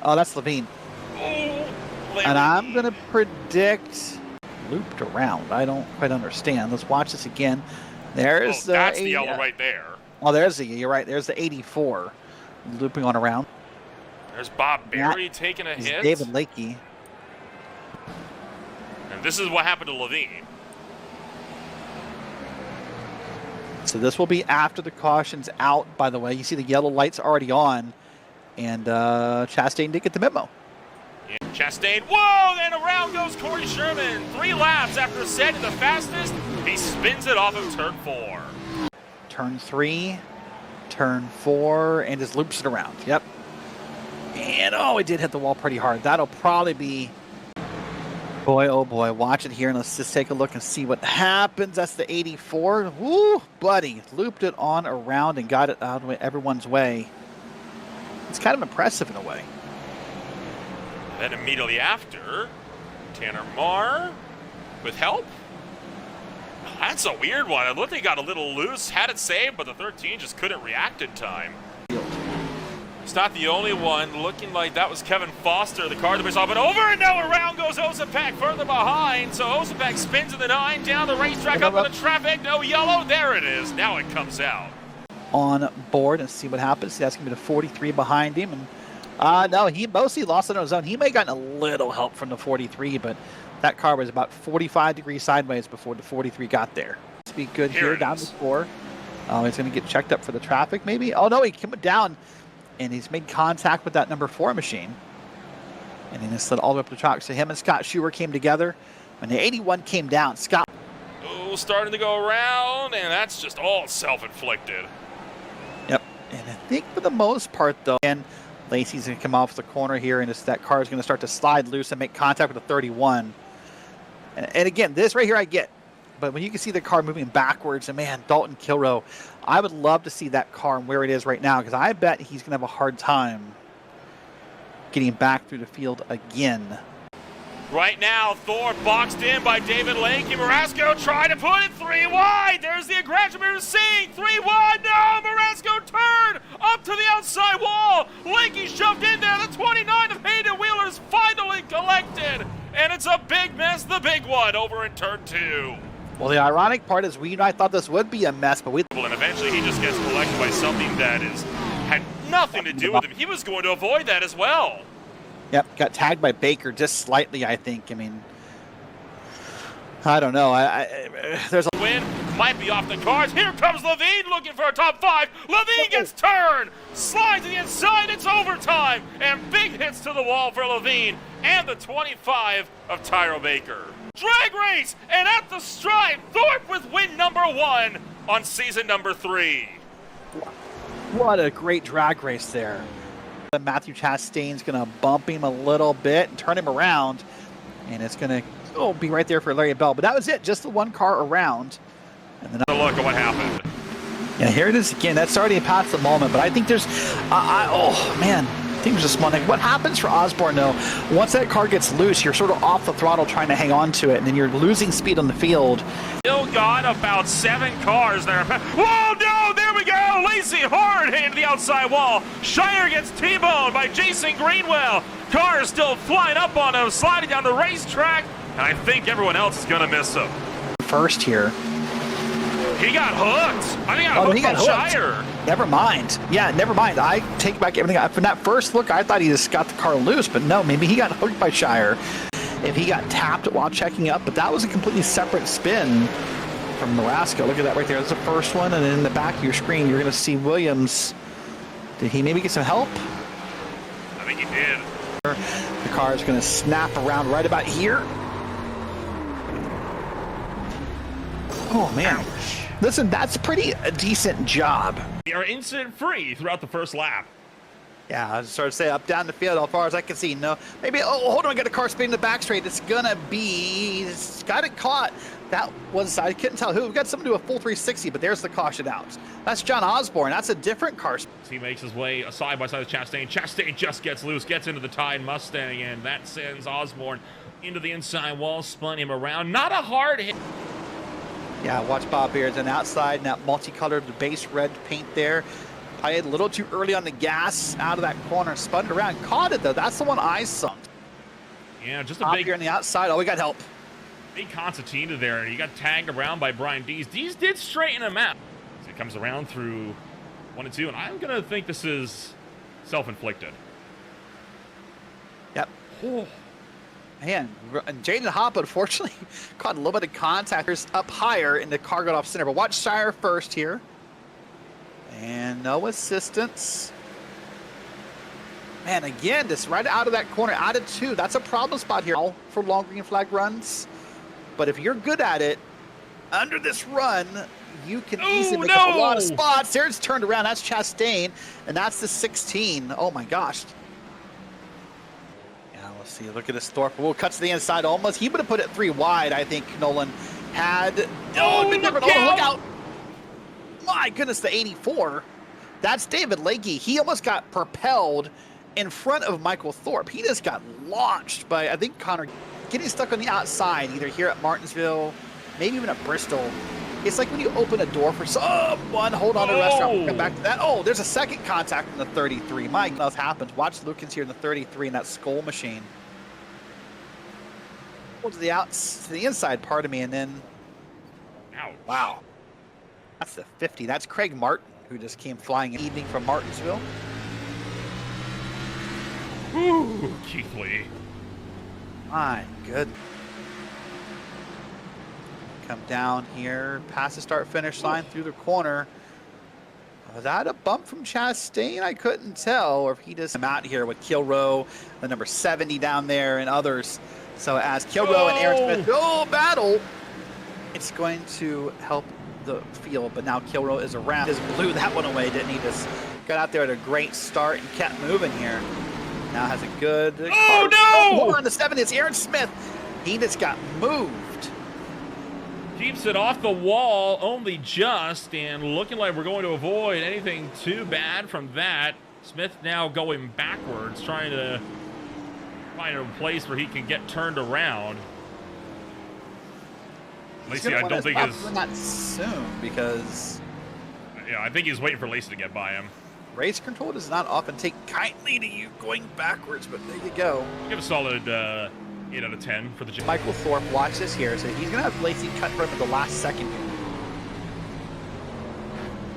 Oh, that's Levine. Oh, and I'm going to predict looped around. I don't quite understand. Let's watch this again. There's that's the yellow right there. Oh, you're right. There's the 84 looping on around. There's Bob Berry taking a hit. David Lakey. And this is what happened to Levine. So this will be after the caution's out, by the way. You see the yellow light's already on. And Chastain did get the memo. Yeah. Chastain, whoa, then around goes Corey Sherman. 3 laps after setting the fastest. He spins it off of turn 4. Turn 3, turn 4, and just loops it around. Yep. And, oh, it did hit the wall pretty hard. That'll probably be... Boy, oh boy, watch it here, and let's just take a look and see what happens. That's the 84. Woo, buddy. Looped it on around and got it out of everyone's way. It's kind of impressive in a way. Then immediately after, Tanner Marr with help. That's a weird one. I looked like he got a little loose, had it saved, but the 13 just couldn't react in time. It's not the only one. Looking like that was Kevin Foster. The car that was off and over, and now around goes Osipek further behind. So Osipek spins in the 9, down the racetrack, up in the traffic. No yellow. There it is. Now it comes out. On board and see what happens. See, that's going to be the 43 behind him. And no, he mostly lost it on his own. He may have gotten a little help from the 43, but that car was about 45 degrees sideways before the 43 got there. Let's be good here down the 4. Oh, he's going to get checked up for the traffic, maybe. Oh, no, he came down, and he's made contact with that number 4 machine. And he just slid all the way up the track. So him and Scott Schuer came together. When the 81 came down, Scott... Oh, starting to go around, and that's just all self-inflicted. Yep. And I think for the most part, though, and Lacey's going to come off the corner here, and that car is going to start to slide loose and make contact with the 31. And again, this right here I get. But when you can see the car moving backwards, and man, Dalton Kilrow, I would love to see that car and where it is right now, because I bet he's going to have a hard time getting back through the field again. Right now, Thorpe boxed in by David Lakey. Marasco trying to put it 3 wide. There's the aggression we were seeing. 3 wide. No, Marasco turned up to the outside wall. Lakey shoved in there. The 29 of Hayden Wheeler's finally collected. And it's a big mess, the big one, over in turn 2. Well, the ironic part is we and I thought this would be a mess, but we... And eventually he just gets collected by something that had nothing to do with him. He was going to avoid that as well. Yep, got tagged by Baker just slightly, I think. I mean, I don't know. There's a win, might be off the cards. Here comes Levine looking for a top 5. Levine gets turned, slides to the inside. It's overtime, and big hits to the wall for Levine and the 25 of Tyro Baker. Drag race, and at the stripe, Thorpe with win number 1 on season number 3. What a great drag race there. Matthew Chastain's going to bump him a little bit and turn him around, and it's going to be right there for Larry Bell. But that was it, just the one car around. And then look at what happened. Yeah, here it is again. That's already past the moment, but I think there's, oh man, I think there's a small thing. What happens for Osborne though, once that car gets loose, you're sort of off the throttle trying to hang on to it, and then you're losing speed on the field. Still got about 7 cars there. Whoa, no, there we go. Lacey hard into the outside wall. Shire gets T-boned by Jason Greenwell. Car is still flying up on him, sliding down the racetrack, and I think everyone else is going to miss him. First here. He got hooked. I think he got hooked from Shire. Never mind. Yeah, never mind. I take back everything. From that first look, I thought he just got the car loose, but no, maybe he got hooked by Shire. If he got tapped while checking up, but that was a completely separate spin from Marasco. Look at that right there. That's the first one, and then in the back of your screen, you're going to see Williams. Did he maybe get some help? I think he did. The car is going to snap around right about here. Oh, man. Listen, that's a decent job. They are incident-free throughout the first lap. Yeah, I was sort of say up down the field, as far as I can see. No, maybe. Oh, hold on, I got a car spinning the back straight. It's gonna be. It's got it caught. That was, I couldn't tell who. We got someone do a full 360, but there's the caution out. That's John Osborne. That's a different car. He makes his way side by side with Chastain. Chastain just gets loose, gets into the Tide Mustang, and that sends Osborne into the inside wall, spun him around. Not a hard hit. Yeah, watch Bob Beards on outside, and that multicolored base red paint there. Probably a little too early on the gas out of that corner, spun it around, caught it though. That's the one I sunk. Yeah, just a big here on the outside. Oh, we got help. Big concertina there, and he got tagged around by Brian Dees. Dees did straighten him out. So he comes around through 1 and 2, and I'm gonna think this is self-inflicted. Yep. Oh. Man, and Jaden Hopp unfortunately caught a little bit of contact. There's up higher, and the car got off center. But watch Shire first here. And no assistance. Man, again, this right out of that corner, out of 2. That's a problem spot here for long green flag runs. But if you're good at it, under this run, you can easily make up a lot of spots. There it's turned around. That's Chastain, and that's the 16. Oh, my gosh. Yeah, let's see. Look at this Thorpe. We'll cut to the inside almost. He would have put it 3 wide, I think, Nolan had. Oh, look out. My goodness, the 84. That's David Lakey. He almost got propelled in front of Michael Thorpe. He just got launched by, I think, Connor getting stuck on the outside, either here at Martinsville, maybe even at Bristol. It's like when you open a door for someone, hold on to a restaurant, we'll come back to that. Oh, there's a second contact in the 33. My goodness, happens. Watch Lucas here in the 33 in that skull machine. Go to the inside part of me, and then, ouch. Wow. That's the 50. That's Craig Martin, who just came flying in evening from Martinsville. Ooh, Keith Lee. My goodness. Come down here, past the start-finish line, through the corner. Was that a bump from Chastain? I couldn't tell, or if he just come out here with Kilrow, the number 70 down there, and others. So as Kilrow and Aaron Smith battle, it's going to help the field, but now Kilrow is around. Just blew that one away, didn't he? Just got out there at a great start and kept moving here. Now has a good. Oh, no! Hold on to 7. It's Aaron Smith. He just got moved. Keeps it off the wall only just, and looking like we're going to avoid anything too bad from that. Smith now going backwards, trying to find a place where he can get turned around. Lacey, I don't think is not soon because. Yeah, I think he's waiting for Lacey to get by him. Race control does not often take kindly to you going backwards, but there you go. Give a solid 8 out of 10 for the Jim. Michael Thorpe, watch this here. So he's going to have Lacey cut for him at the last second here.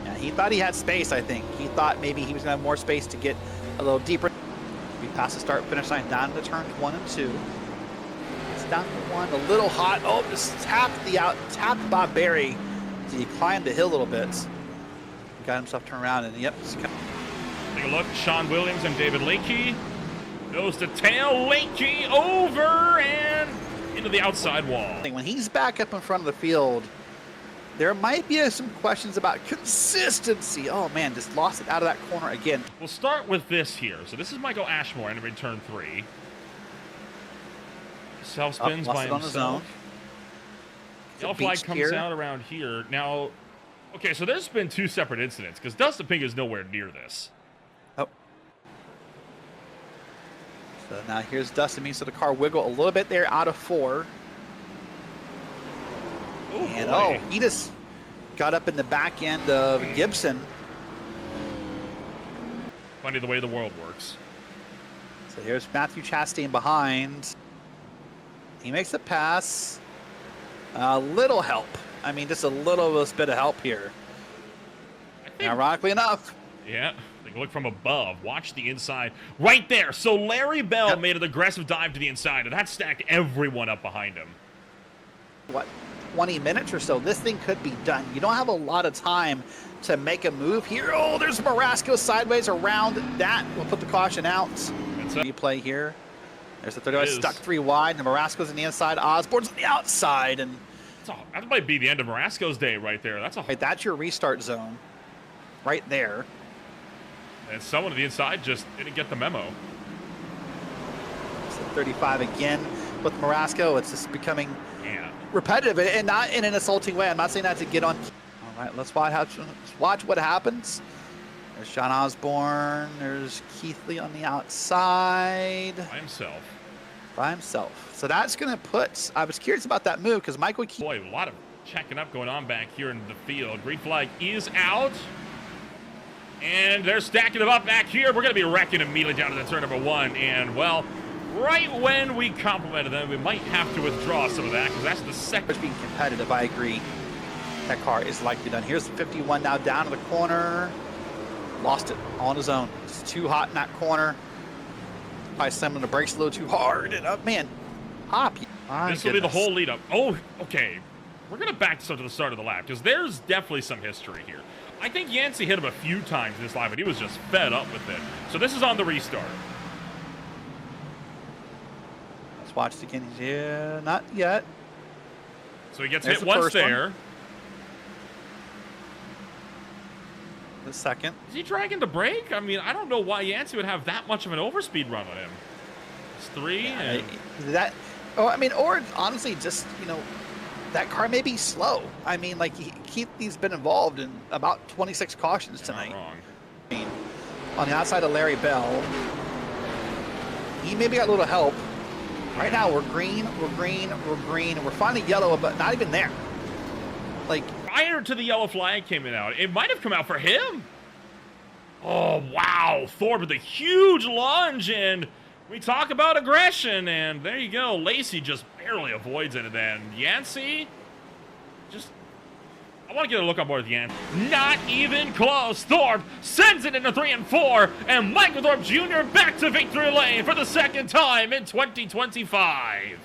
Yeah, he thought he had space, I think. He thought maybe he was going to have more space to get a little deeper. We pass the start-finish line down to turns 1 and 2. It's down to 1, a little hot. Oh, just tapped Bob Berry. So he climbed the hill a little bit. Got himself turned around, and yep. Take a look, Sean Williams and David Lakey. Goes to tail Lakey over and into the outside wall. When he's back up in front of the field, there might be some questions about consistency. Oh man, just lost it out of that corner again. We'll start with this here. So this is Michael Ashmore entering turn 3. Self spins by himself. Yellow flag comes out around here. Now, okay, so there's been 2 separate incidents because Dustin Pink is nowhere near this. Oh. So now here's Dustin Means, so the car wiggle a little bit there out of 4. Ooh, and boy. he just got up in the back end of Gibson. Funny the way the world works. So here's Matthew Chastain behind. He makes a pass. A little help. I mean, just a little bit of help here. Ironically enough. Yeah, they can look from above. Watch the inside. Right there. So Larry Bell made an aggressive dive to the inside, and that stacked everyone up behind him. What, 20 minutes or so? This thing could be done. You don't have a lot of time to make a move here. Oh, there's Marasco sideways around that. We'll put the caution out. Replay here. There's the 30 stuck 3 wide. And Marasco's on the inside. Osborne's on the outside. And that might be the end of Marasco's day right there. That's your restart zone. Right there. And someone on the inside just didn't get the memo. So 35 again with Marasco. It's just becoming repetitive and not in an assaulting way. I'm not saying that to get on. All right, let's watch what happens. There's Sean Osborne. There's Keith Lee on the outside. By himself. So that's going to put, I was curious about that move because Michael Keith. Boy, a lot of checking up going on back here in the field. Green flag is out. And they're stacking them up back here. We're going to be wrecking immediately down to the turn number 1. And, well, right when we complimented them, we might have to withdraw some of that because that's the second. Being competitive, I agree. That car is likely done. Here's the 51 now down to the corner. Lost it on his own. It's too hot in that corner. Probably slamming the brakes a little too hard. And, man, hop. This will be the whole lead up. Oh, okay. We're going to back this up to the start of the lap because there's definitely some history here. I think Yancey hit him a few times in this lap, but he was just fed up with it. So this is on the restart. Let's watch it again. Yeah, not yet. So he gets hit once there. The second. Is he dragging the brake? I mean, I don't know why Yancey would have that much of an overspeed run on him. It's 3. Yeah, and... or honestly, just, that car may be slow. I mean, like, Keithley's been involved in about 26 cautions tonight. Not wrong. I mean, on the outside of Larry Bell, he maybe got a little help. Right now, we're green, and we're finally yellow, but not even there. Like, prior to the yellow flag came out, it might have come out for him. Oh, wow. Thorpe with a huge lunge, and we talk about aggression, and there you go. Lacey just barely avoids it, and then Yancey I want to get a look on board with Yancey. Not even close. Thorpe sends it into 3 and 4, and Michael Thorpe Jr. back to victory lane for the second time in 2025.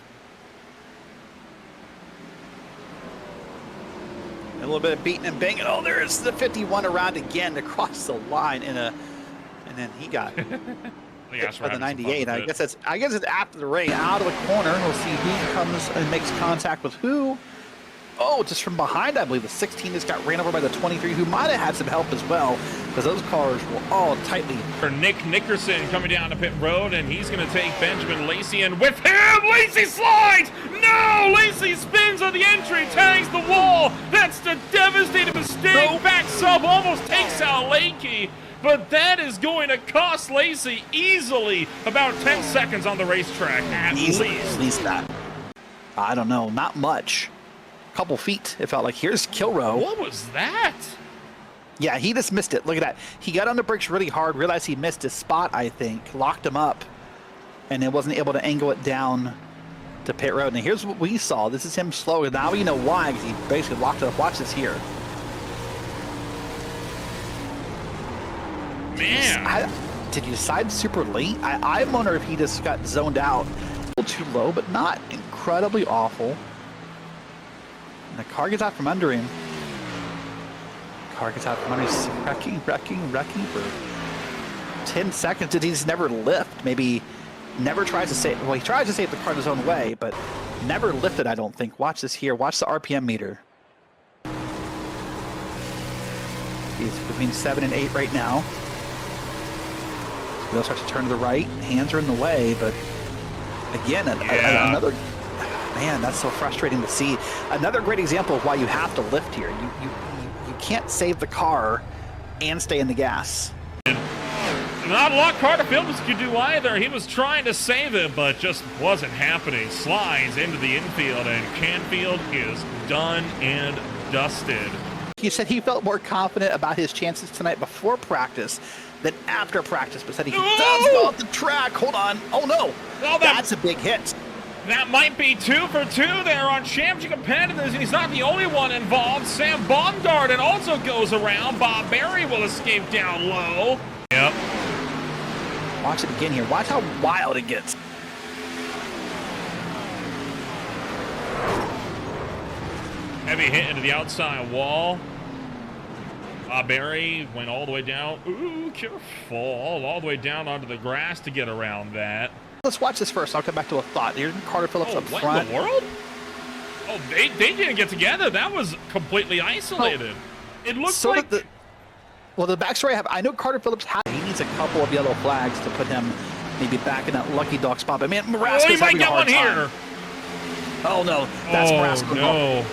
A little bit of beating and banging. Oh, there's the 51 around again to cross the line and then he got hit for the 98. I guess it's after the race, out of the corner. We'll see who comes and makes contact with who. Oh, just from behind, I believe the 16 just got ran over by the 23, who might have had some help as well, because those cars were all tightly. For Nick Nickerson coming down the pit road, and he's going to take Benjamin Lacey, and with him, Lacey slides! No! Lacey spins on the entry, tags the wall. That's the devastating mistake. No. Back sub almost takes out Lakey, but that is going to cost Lacey easily about 10 seconds on the racetrack, at least that. I don't know, not much. Couple feet, it felt like. Here's Kilrow. What was that? Yeah, he just missed it. Look at that. He got on the brakes really hard, realized he missed his spot, I think, locked him up, and then wasn't able to angle it down to pit road. And here's what we saw. This is him slow. And now we know why, because he basically locked it up. Watch this here. Man. Did he decide super late? I wonder if he just got zoned out. A little too low, but not incredibly awful. And the car gets out from under him. Car gets out from under him. Wrecking for 10 seconds. Did he just never lift? Maybe never tries to save. Well, he tries to save the car in his own way, but never lifted, I don't think. Watch this here. Watch the RPM meter. He's between 7 and 8 right now. He'll start to turn to the right. Hands are in the way, but again, another. Man, that's so frustrating to see. Another great example of why you have to lift here. You can't save the car and stay in the gas. Not a lot Carter Phillips could do either. He was trying to save it, but just wasn't happening. Slides into the infield, and Canfield is done and dusted. He said he felt more confident about his chances tonight before practice than after practice, but said he does well at the track. Hold on. Oh, no. Oh, that's a big hit. That might be 2 for 2 there on championship competitors, and he's not the only one involved. Sam Baumgarten also goes around. Bob Berry will escape down low. Yep. Watch it again here. Watch how wild it gets. Heavy hit into the outside wall. Bob Berry went all the way down. Ooh, careful. All the way down onto the grass to get around that. Let's watch this first. I'll come back to a thought. Here's Carter Phillips up what front. In the world? Oh, they didn't get together. That was completely isolated. It looked So like... the backstory I know Carter Phillips he needs a couple of yellow flags to put him maybe back in that lucky dog spot. But man, Marasco's he might having a get hard one time. here. Oh no, that's Marasco. No.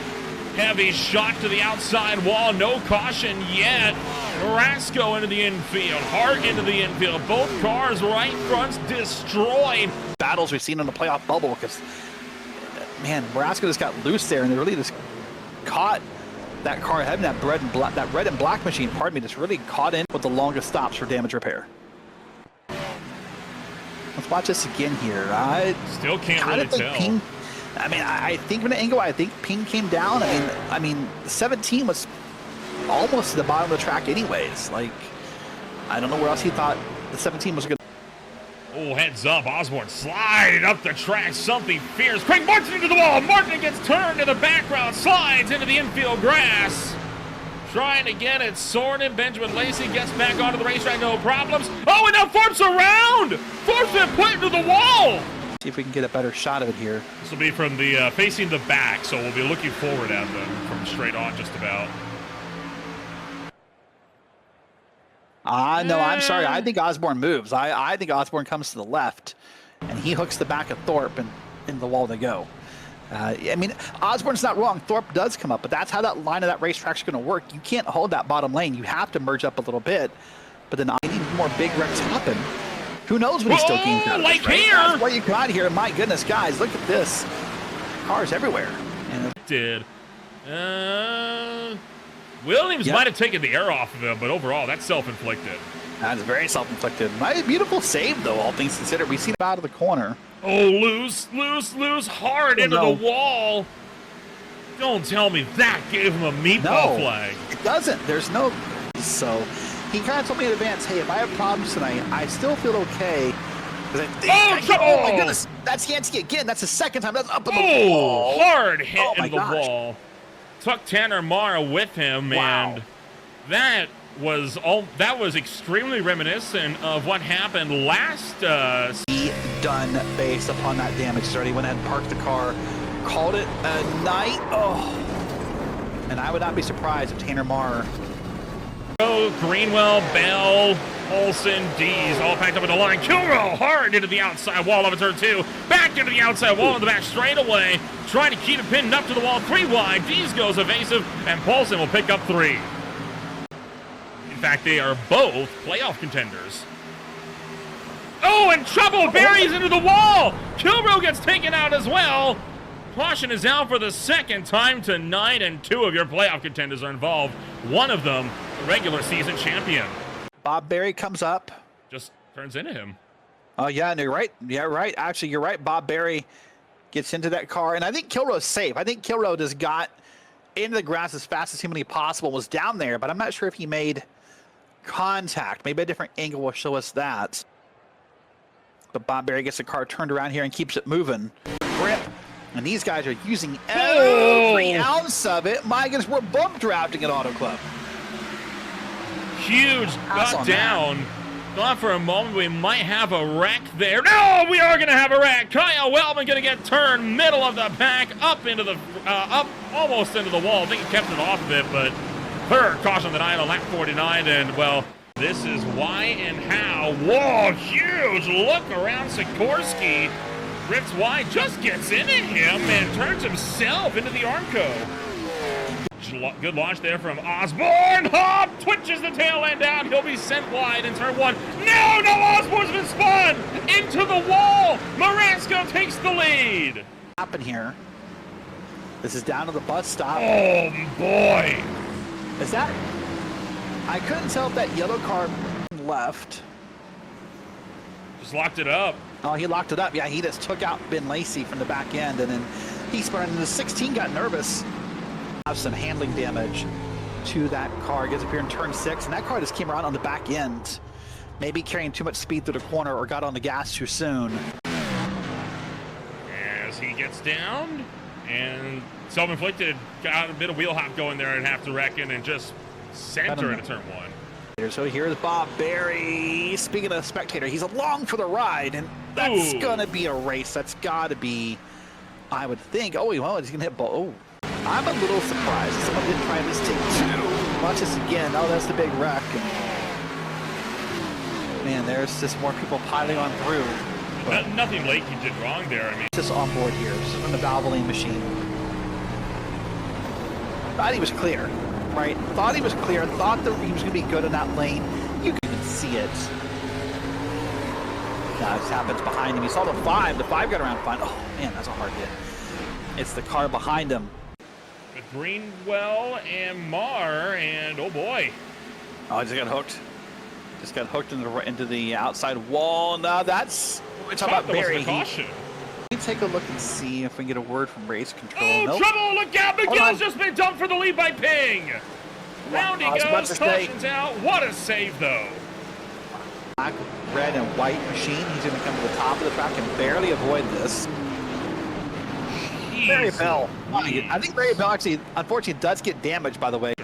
Heavy shot to the outside wall. No caution yet. Marasco into the infield. Hart into the infield. Both cars right fronts destroyed. Battles we've seen in the playoff bubble because, man, Marasco just got loose there and they really just caught that car having that red and black machine. Pardon me, just really caught in with the longest stops for damage repair. Let's watch this again here. I still can't really tell. Ping, I think from the angle, I think Ping came down. I mean, 17 was almost to the bottom of the track anyways. Like, I don't know where else he thought the 17 was going to. Oh, heads up. Osborne sliding up the track. Something fierce. Craig Martin into the wall. Martin gets turned to the background. Slides into the infield grass. Trying to get it sorted. Benjamin Lacey gets back onto the racetrack. No problems. Oh, and now Forbes around. Forbes been put into the wall. See if we can get a better shot of it here. This will be from the facing the back, so we'll be looking forward at them from straight on just about. No, I'm sorry. I think Osborne moves. I think Osborne comes to the left, and he hooks the back of Thorpe and in the wall to go. I mean, Osborne's not wrong. Thorpe does come up, but that's how that line of that racetrack's going to work. You can't hold that bottom lane. You have to merge up a little bit, but then I need more big wrecks happen. Who knows what he still gains out of like this, right? here. That's what you got here. My goodness, guys, look at this. Cars everywhere. And Williams might have taken the air off of him, but overall, that's self-inflicted. That's very self-inflicted. Beautiful save, though, all things considered. We've seen it out of the corner. Oh, loose, hard into the wall. Don't tell me that gave him a meatball flag. It doesn't. There's no... So, he kind of told me in advance, hey, if I have problems tonight, I still feel okay. Oh, my goodness. That's Yancey again. That's the second time. That's up in the wall. Hard hit in the wall. Took Tanner Mara with him, and that was extremely reminiscent of what happened last He done based upon that damage. He's already went ahead and parked the car, called it a night. Oh, And I would not be surprised if Tanner Marr. Oh, Greenwell, Bell, Olsen, Dees, all packed up in the line. Kilrow hard into the outside wall of a turn 2. Back into the outside wall in the back straightaway. Trying to keep it pinned up to the wall. 3 wide. Dees goes evasive, and Paulson will pick up 3. In fact, they are both playoff contenders. Oh, and trouble buries into the wall. Kilrow gets taken out as well. Caution is out for the second time tonight, and 2 of your playoff contenders are involved. One of them, the regular season champion. Bob Berry comes up. Just turns into him. Oh, yeah, and you're right. Yeah, right. Actually, you're right. Bob Berry gets into that car, and I think Kilro's safe. I think Kilrow just got into the grass as fast as humanly possible, was down there, but I'm not sure if he made contact. Maybe a different angle will show us that. But Bob Berry gets the car turned around here and keeps it moving. Grip. And these guys are using every ounce of it. My goodness, we're bump drafting at Auto Club. Huge got down. Thought for a moment we might have a wreck there. No, we are going to have a wreck. Kyle Wellman going to get turned middle of the pack up into the up almost into the wall. I think he kept it off of it, but clear caution denied on lap 49, and well, this is why and how. Whoa, huge look around Sikorsky. Drifts wide, just gets into him and turns himself into the Armco. Good launch there from Osborne. Hobb twitches the tail end out. He'll be sent wide in turn 1. No, Osborne's been spun into the wall. Marasco takes the lead. Happen here. This is down to the bus stop. Oh, boy. Is that... I couldn't tell if that yellow car left. Just locked it up. Oh, he locked it up. Yeah, he just took out Ben Lacey from the back end, and then he spun into the 16, got nervous. Have some handling damage to that car. Gets up here in turn 6, and that car just came around on the back end. Maybe carrying too much speed through the corner or got on the gas too soon. As he gets down, and self-inflicted, got a bit of wheel hop going there, I'd have to reckon, and just center into turn 1. So here's Bob Berry. Speaking of spectator, he's along for the ride, and that's gonna be a race. That's gotta be, I would think. Oh, well, he's gonna hit ball. Oh, I'm a little surprised someone didn't try this take 2. Watch this again. Oh, that's the big wreck. Man, there's just more people piling on through. Nothing Lakey did wrong there. I mean, just on board here. This is from the Valvoline machine. Thought he was clear. Right, thought he was clear, thought that he was going to be good in that lane. You can even see it. Now, this happens behind him. He saw the 5. The 5 got around fine. Oh, man, that's a hard hit. It's the car behind him. With Greenwell and Marr, and oh boy. Oh, he just got hooked. Just got hooked into the outside wall. Now, that's... We're talking about Barry. Caution. Let me take a look and see if we can get a word from race control. Oh, nope. Trouble! Look out! McGill's just been dumped for the lead by Ping. Round he goes. Caution's out. What a save, though. Black, red, and white machine. He's going to come to the top of the track and barely avoid this. Barry Bell. I think Barry Bell actually, unfortunately, does get damaged, by the way.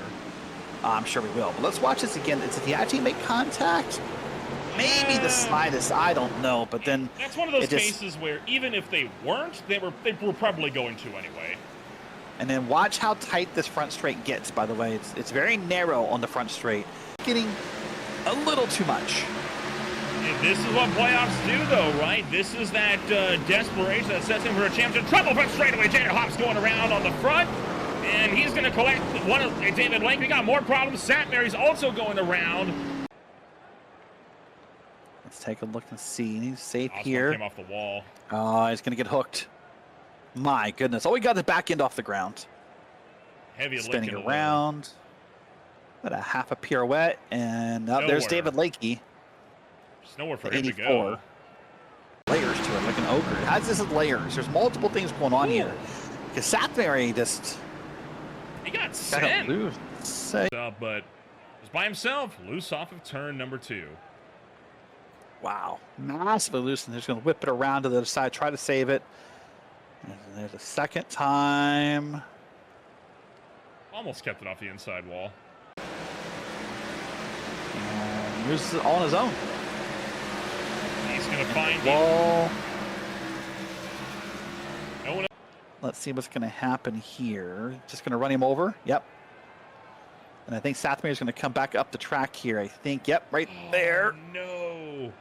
I'm sure we will. But let's watch this again. Did he actually make contact? Maybe the slightest, I don't know, but then that's one of those cases where even if they weren't, they were probably going to anyway. And then watch how tight this front straight gets, by the way. It's very narrow on the front straight. Getting a little too much. And this is what playoffs do, though, right? This is that desperation that sets him for a championship. Trouble front straightaway. Janet Hopp's going around on the front, and he's going to collect one of David Link. We got more problems. Satmary's also going around. Let's take a look and see. He's safe here. Came off the wall. Oh, he's going to get hooked. My goodness. Oh, he got the back end off the ground. Heavy spinning around. About a half a pirouette. And there's David Lakey. There's nowhere for him to go. Layers to it, like an ogre. How's this as layers? There's multiple things going on here. Because Satmary just... He got sent. But was by himself. Loose off of turn number 2. Wow, massively loose, and they're just going to whip it around to the other side, try to save it. And there's a second time. Almost kept it off the inside wall. And here's all on his own. He's going to find wall. No one. Let's see what's going to happen here. Just going to run him over. Yep. And I think Sathmir is going to come back up the track here. I think, yep, right there. No.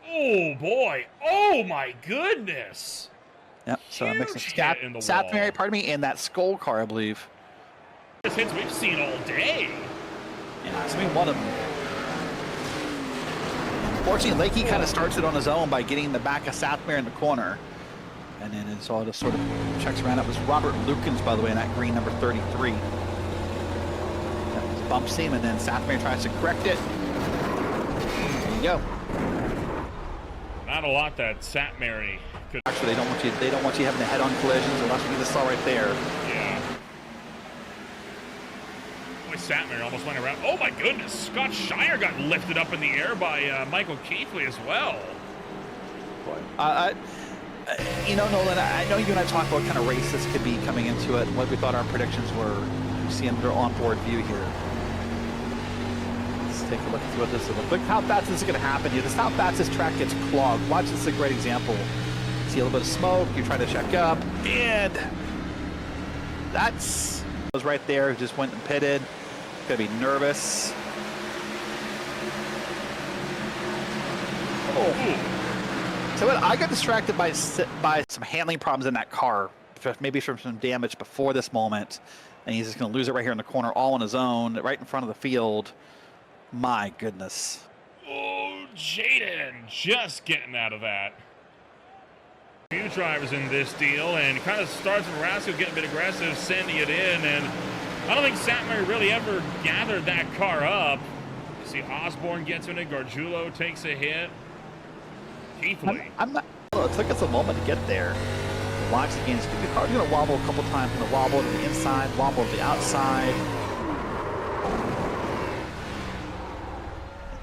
Oh, boy. Oh, my goodness. Yep, so a mix of Huge hit in the Sathmir, wall. pardon me, and that Skull car, I believe. Hits we've seen all day. Yeah, it's going to be one of them. Fortunately, Lakey kind of starts it on his own by getting the back of Sathmir in the corner. And then it's all just sort of checks around. It was Robert Lukens, by the way, in that green number 33. That bumps him, and then Sathmir tries to correct it. There you go. Not a lot that Sathmir could. Actually, they don't want you having a head-on collisions, or that's what you just saw right there. Yeah. Boy, Sathmir almost went around. Oh my goodness! Scott Shire got lifted up in the air by Michael Keithley as well. Boy. You know, Nolan, I know you and I talked about what kind of race this could be coming into it and what we thought our predictions were. You see under onboard view here. Let's take a look and see what this is. Look how fast this is going to happen here. This is how fast this track gets clogged. Watch, this is a great example. See a little bit of smoke. You try to check up, and that's was right there. Just went and pitted. Gonna be nervous. Oh. So I got distracted by some handling problems in that car, maybe from some damage before this moment, and he's just going to lose it right here in the corner, all on his own, right in front of the field. My goodness. Oh, Jaden just getting out of that. Few drivers in this deal, and kind of starts with Rasko getting a bit aggressive, sending it in, and I don't think Sathmir really ever gathered that car up. You see Osborne gets in it, Gargiulo takes a hit. Keithley. I'm not. It took us a moment to get there. Watch again. The car's going to wobble a couple times. Going to wobble to the inside, wobble to the outside.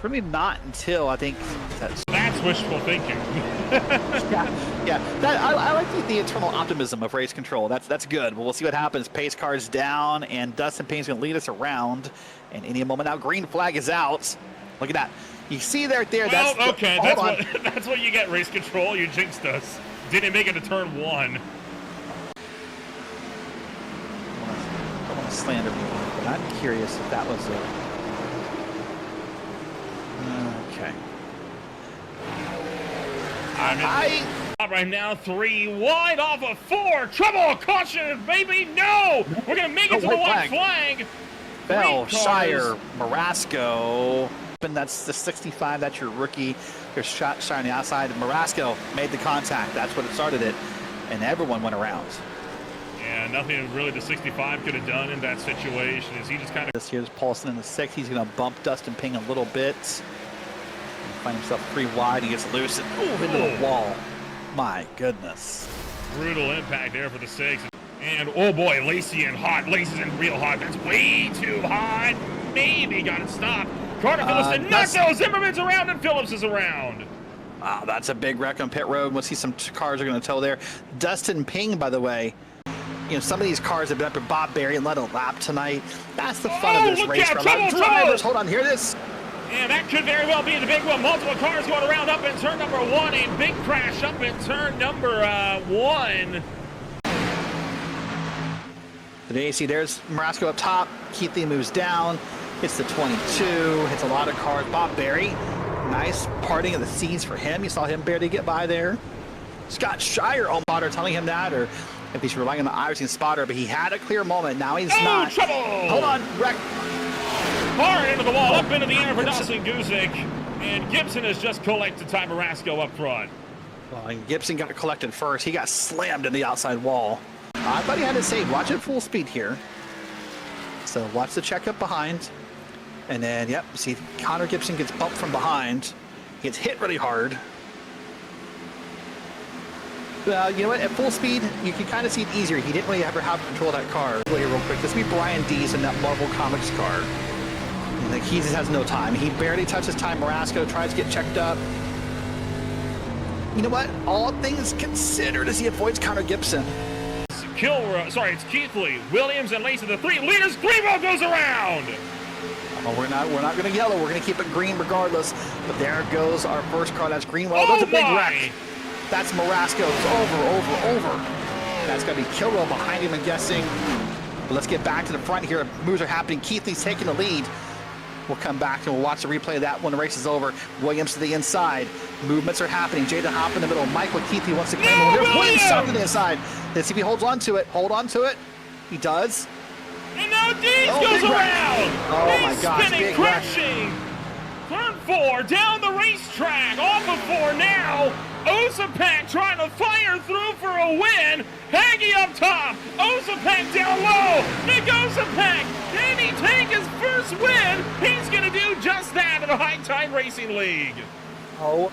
For me, not until I think that's wishful thinking. yeah. That I like the internal optimism of race control. That's good. But we'll see what happens. Pace car's down, and Dustin Payne's going to lead us around. And any moment now, green flag is out. Look at that. You see there. Well, that's okay. That's what you get, race control. You jinxed us. Didn't make it to turn 1. I don't want to slander people, but I'm curious if that was a... Okay. Right now, 3 wide off of 4. Trouble, caution, baby. No, we're gonna make it to the white flag. Bell, Shire, Marasco. And that's the 65. That's your rookie. There's Shire on the outside. Marasco made the contact. That's what it started it, and everyone went around. Yeah, nothing really the 65 could have done in that situation. Is he just kind of... This here's Paulson in the 6. He's going to bump Dustin Ping a little bit. Find himself 3 wide. He gets loose and into the wall. My goodness. Brutal impact there for the 6. And oh boy, Lacey in hot. Lacey's in real hot. That's way too hot. Maybe got it stopped. Carter Phillips knocks those. Zimmerman's around and Phillips is around. Wow, that's a big wreck on pit road. We'll see some cars are going to tow there. Dustin Ping, by the way, you know, some of these cars have been up with Bob Berry and led a lap tonight. That's the fun of this race. Drivers, hold on, hear this. And that could very well be the big one. Multiple cars going around up in turn number 1. A big crash up in turn number 1. Today, see, there's Marasco up top. Keithley moves down. Hits the 22. Hits a lot of cars. Bob Berry, nice parting of the seas for him. You saw him barely get by there. Scott Shire, spotter telling him that, or if he's relying on the Iverson spotter, but he had a clear moment. Now he's not. Trouble! Hold on, wreck. Hard into the wall, up into the air for Dawson Guzik. And Gibson has just collected Ty Marasco up front. Well, and Gibson got collected first. He got slammed in the outside wall. I thought he had it saved. Watch it full speed here. So watch the checkup behind. And then, yep, see, Connor Gibson gets bumped from behind. He gets hit really hard. You know what? At full speed, you can kind of see it easier. He didn't really ever have control of that car. Here, real quick. This would be Brian Dees in that Marvel Comics car. Like, he just has no time. He barely touches Ty Marasco, tries to get checked up. You know what? All things considered, as he avoids Connor Gibson. It's Keithley, Williams, and Lacey, the 3 leaders. Greenwell goes around. Oh, we're not going to yellow. We're going to keep it green regardless. But there goes our first car. That's Greenwell. That's a big wreck. That's Marasco. It's over. That's going to be Kilrow behind him, I'm guessing. But let's get back to the front here. Moves are happening. Keithley's taking the lead. We'll come back and we'll watch the replay of that when the race is over. Williams to the inside. Movements are happening. Jaden Hop in the middle. Michael Keithley wants to claim the winner. Williams shot to the inside. Let's see if he holds on to it. Hold on to it. He does. And now Dees goes around. Oh my gosh, spinning, crashing. Turn 4 down the racetrack. Off of 4 now. Osapak trying to fire through for a win. Haggy up top. Osapak down low. Nick Osapak. Can he take his first win? He's going to do just that in the High Tide Racing League. Oh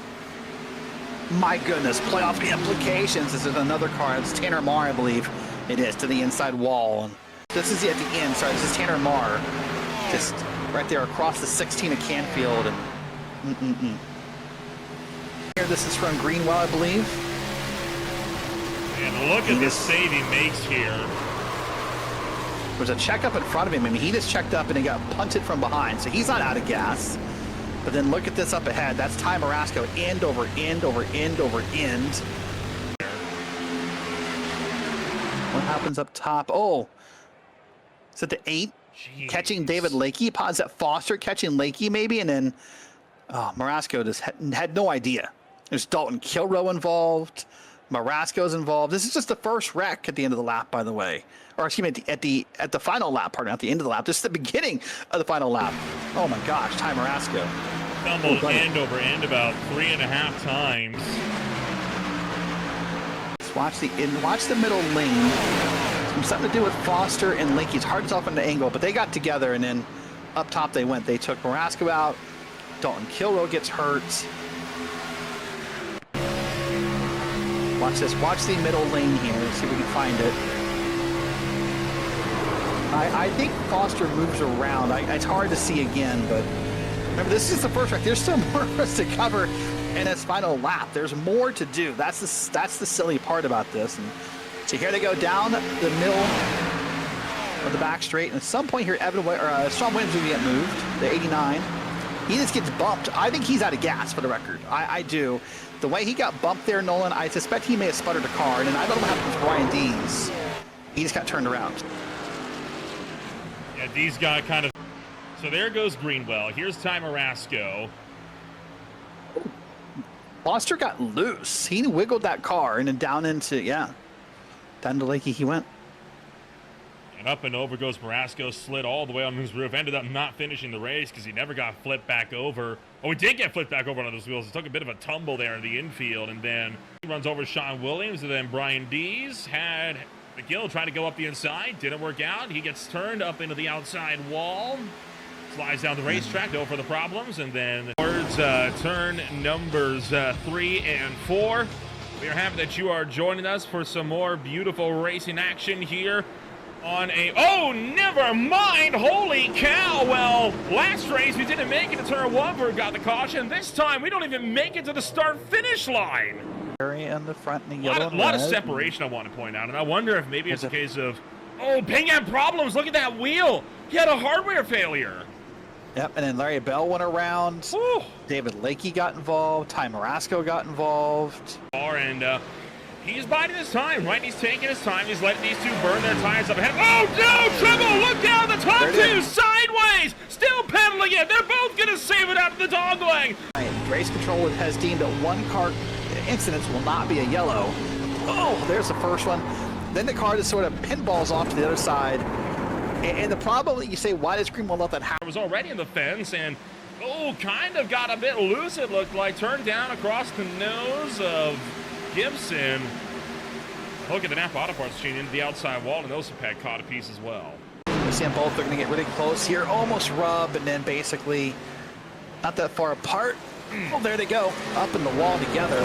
my goodness. Playoff implications. This is another car. It's Tanner Marr, I believe it is, to the inside wall. And this is at the end. Sorry, this is Tanner Marr. Just right there across the 16 of Canfield. And Here, this is from Greenwell, I believe. And look at this save he makes here. There's a checkup in front of him. I mean, he just checked up and he got punted from behind, so he's not out of gas. But then look at this up ahead. That's Ty Marasco, end over end over end over end. What happens up top? Oh, is it the 8? Jeez. Catching David Lakey? Is that Foster catching Lakey maybe? And then Marasco just had no idea. There's Dalton Kilrow involved. Marasco's involved. This is just the first wreck at the end of the lap, by the way. Or excuse me, at the final lap, pardon, not the end of the lap. This is the beginning of the final lap. Oh my gosh, Ty Marasco. Stumbled end over end about 3.5 times. Let's watch the middle lane. Something to do with Foster and Lakey. It's hard to tell from the angle, but they got together and then up top they went. They took Marasco out. Dalton Kilrow gets hurt. Watch this. Watch the middle lane here. Let's see if we can find it. I think Foster moves around. It's hard to see again, but remember, this is the first wreck. There's still more for us to cover in this final lap. There's more to do. That's the silly part about this. And so here they go down the middle of the back straight. And at some point here, Sean Williams will get moved. The 89. He just gets bumped. I think he's out of gas, for the record. I do. The way he got bumped there, Nolan, I suspect he may have sputtered a car. And then I don't know what happened with Brian Dees. He just got turned around. Yeah, Dees got kind of... So there goes Greenwell. Here's Ty Marasco. Foster got loose. He wiggled that car and then down into, down to Lakey he went. And up and over goes Marasco, slid all the way on his roof, ended up not finishing the race because he never got flipped back over. Oh, he did get flipped back over on those wheels. He took a bit of a tumble there in the infield, and then he runs over Sean Williams, and then Brian Dees had McGill trying to go up the inside. Didn't work out. He gets turned up into the outside wall. Slides down the racetrack, no further problems, and then towards turn numbers 3 and 4. We are happy that you are joining us for some more beautiful racing action here on a... Oh, never mind! Holy cow! Well, last race we didn't make it to turn 1 where we got the caution. This time we don't even make it to the start-finish line. Area in the front and the A yellow lot of separation I want to point out, and I wonder if maybe it's a case of... Oh, Bing had problems! Look at that wheel! He had a hardware failure! Yep, and then Larry Bell went around. Whew. David Lakey got involved. Ty Marasco got involved. And he's biding his time, right? He's taking his time. He's letting these two burn their tires up ahead. Oh, no! Trouble! Look down the top two! Sideways! Still pedaling it! They're both going to save it out of the dog leg! Race control has deemed that one car incidents will not be a yellow. Oh, there's the first one. Then the car just sort of pinballs off to the other side. And the problem that you say, why does Greenwell let that happen? It was already in the fence and, kind of got a bit loose, it looked like. Turned down across the nose of Gibson. Look at the Napa Auto Parts chain into the outside wall, and Osapak caught a piece as well. We see them both. They're going to get really close here. Almost rub, and then basically not that far apart. Oh, there they go. Up in the wall together.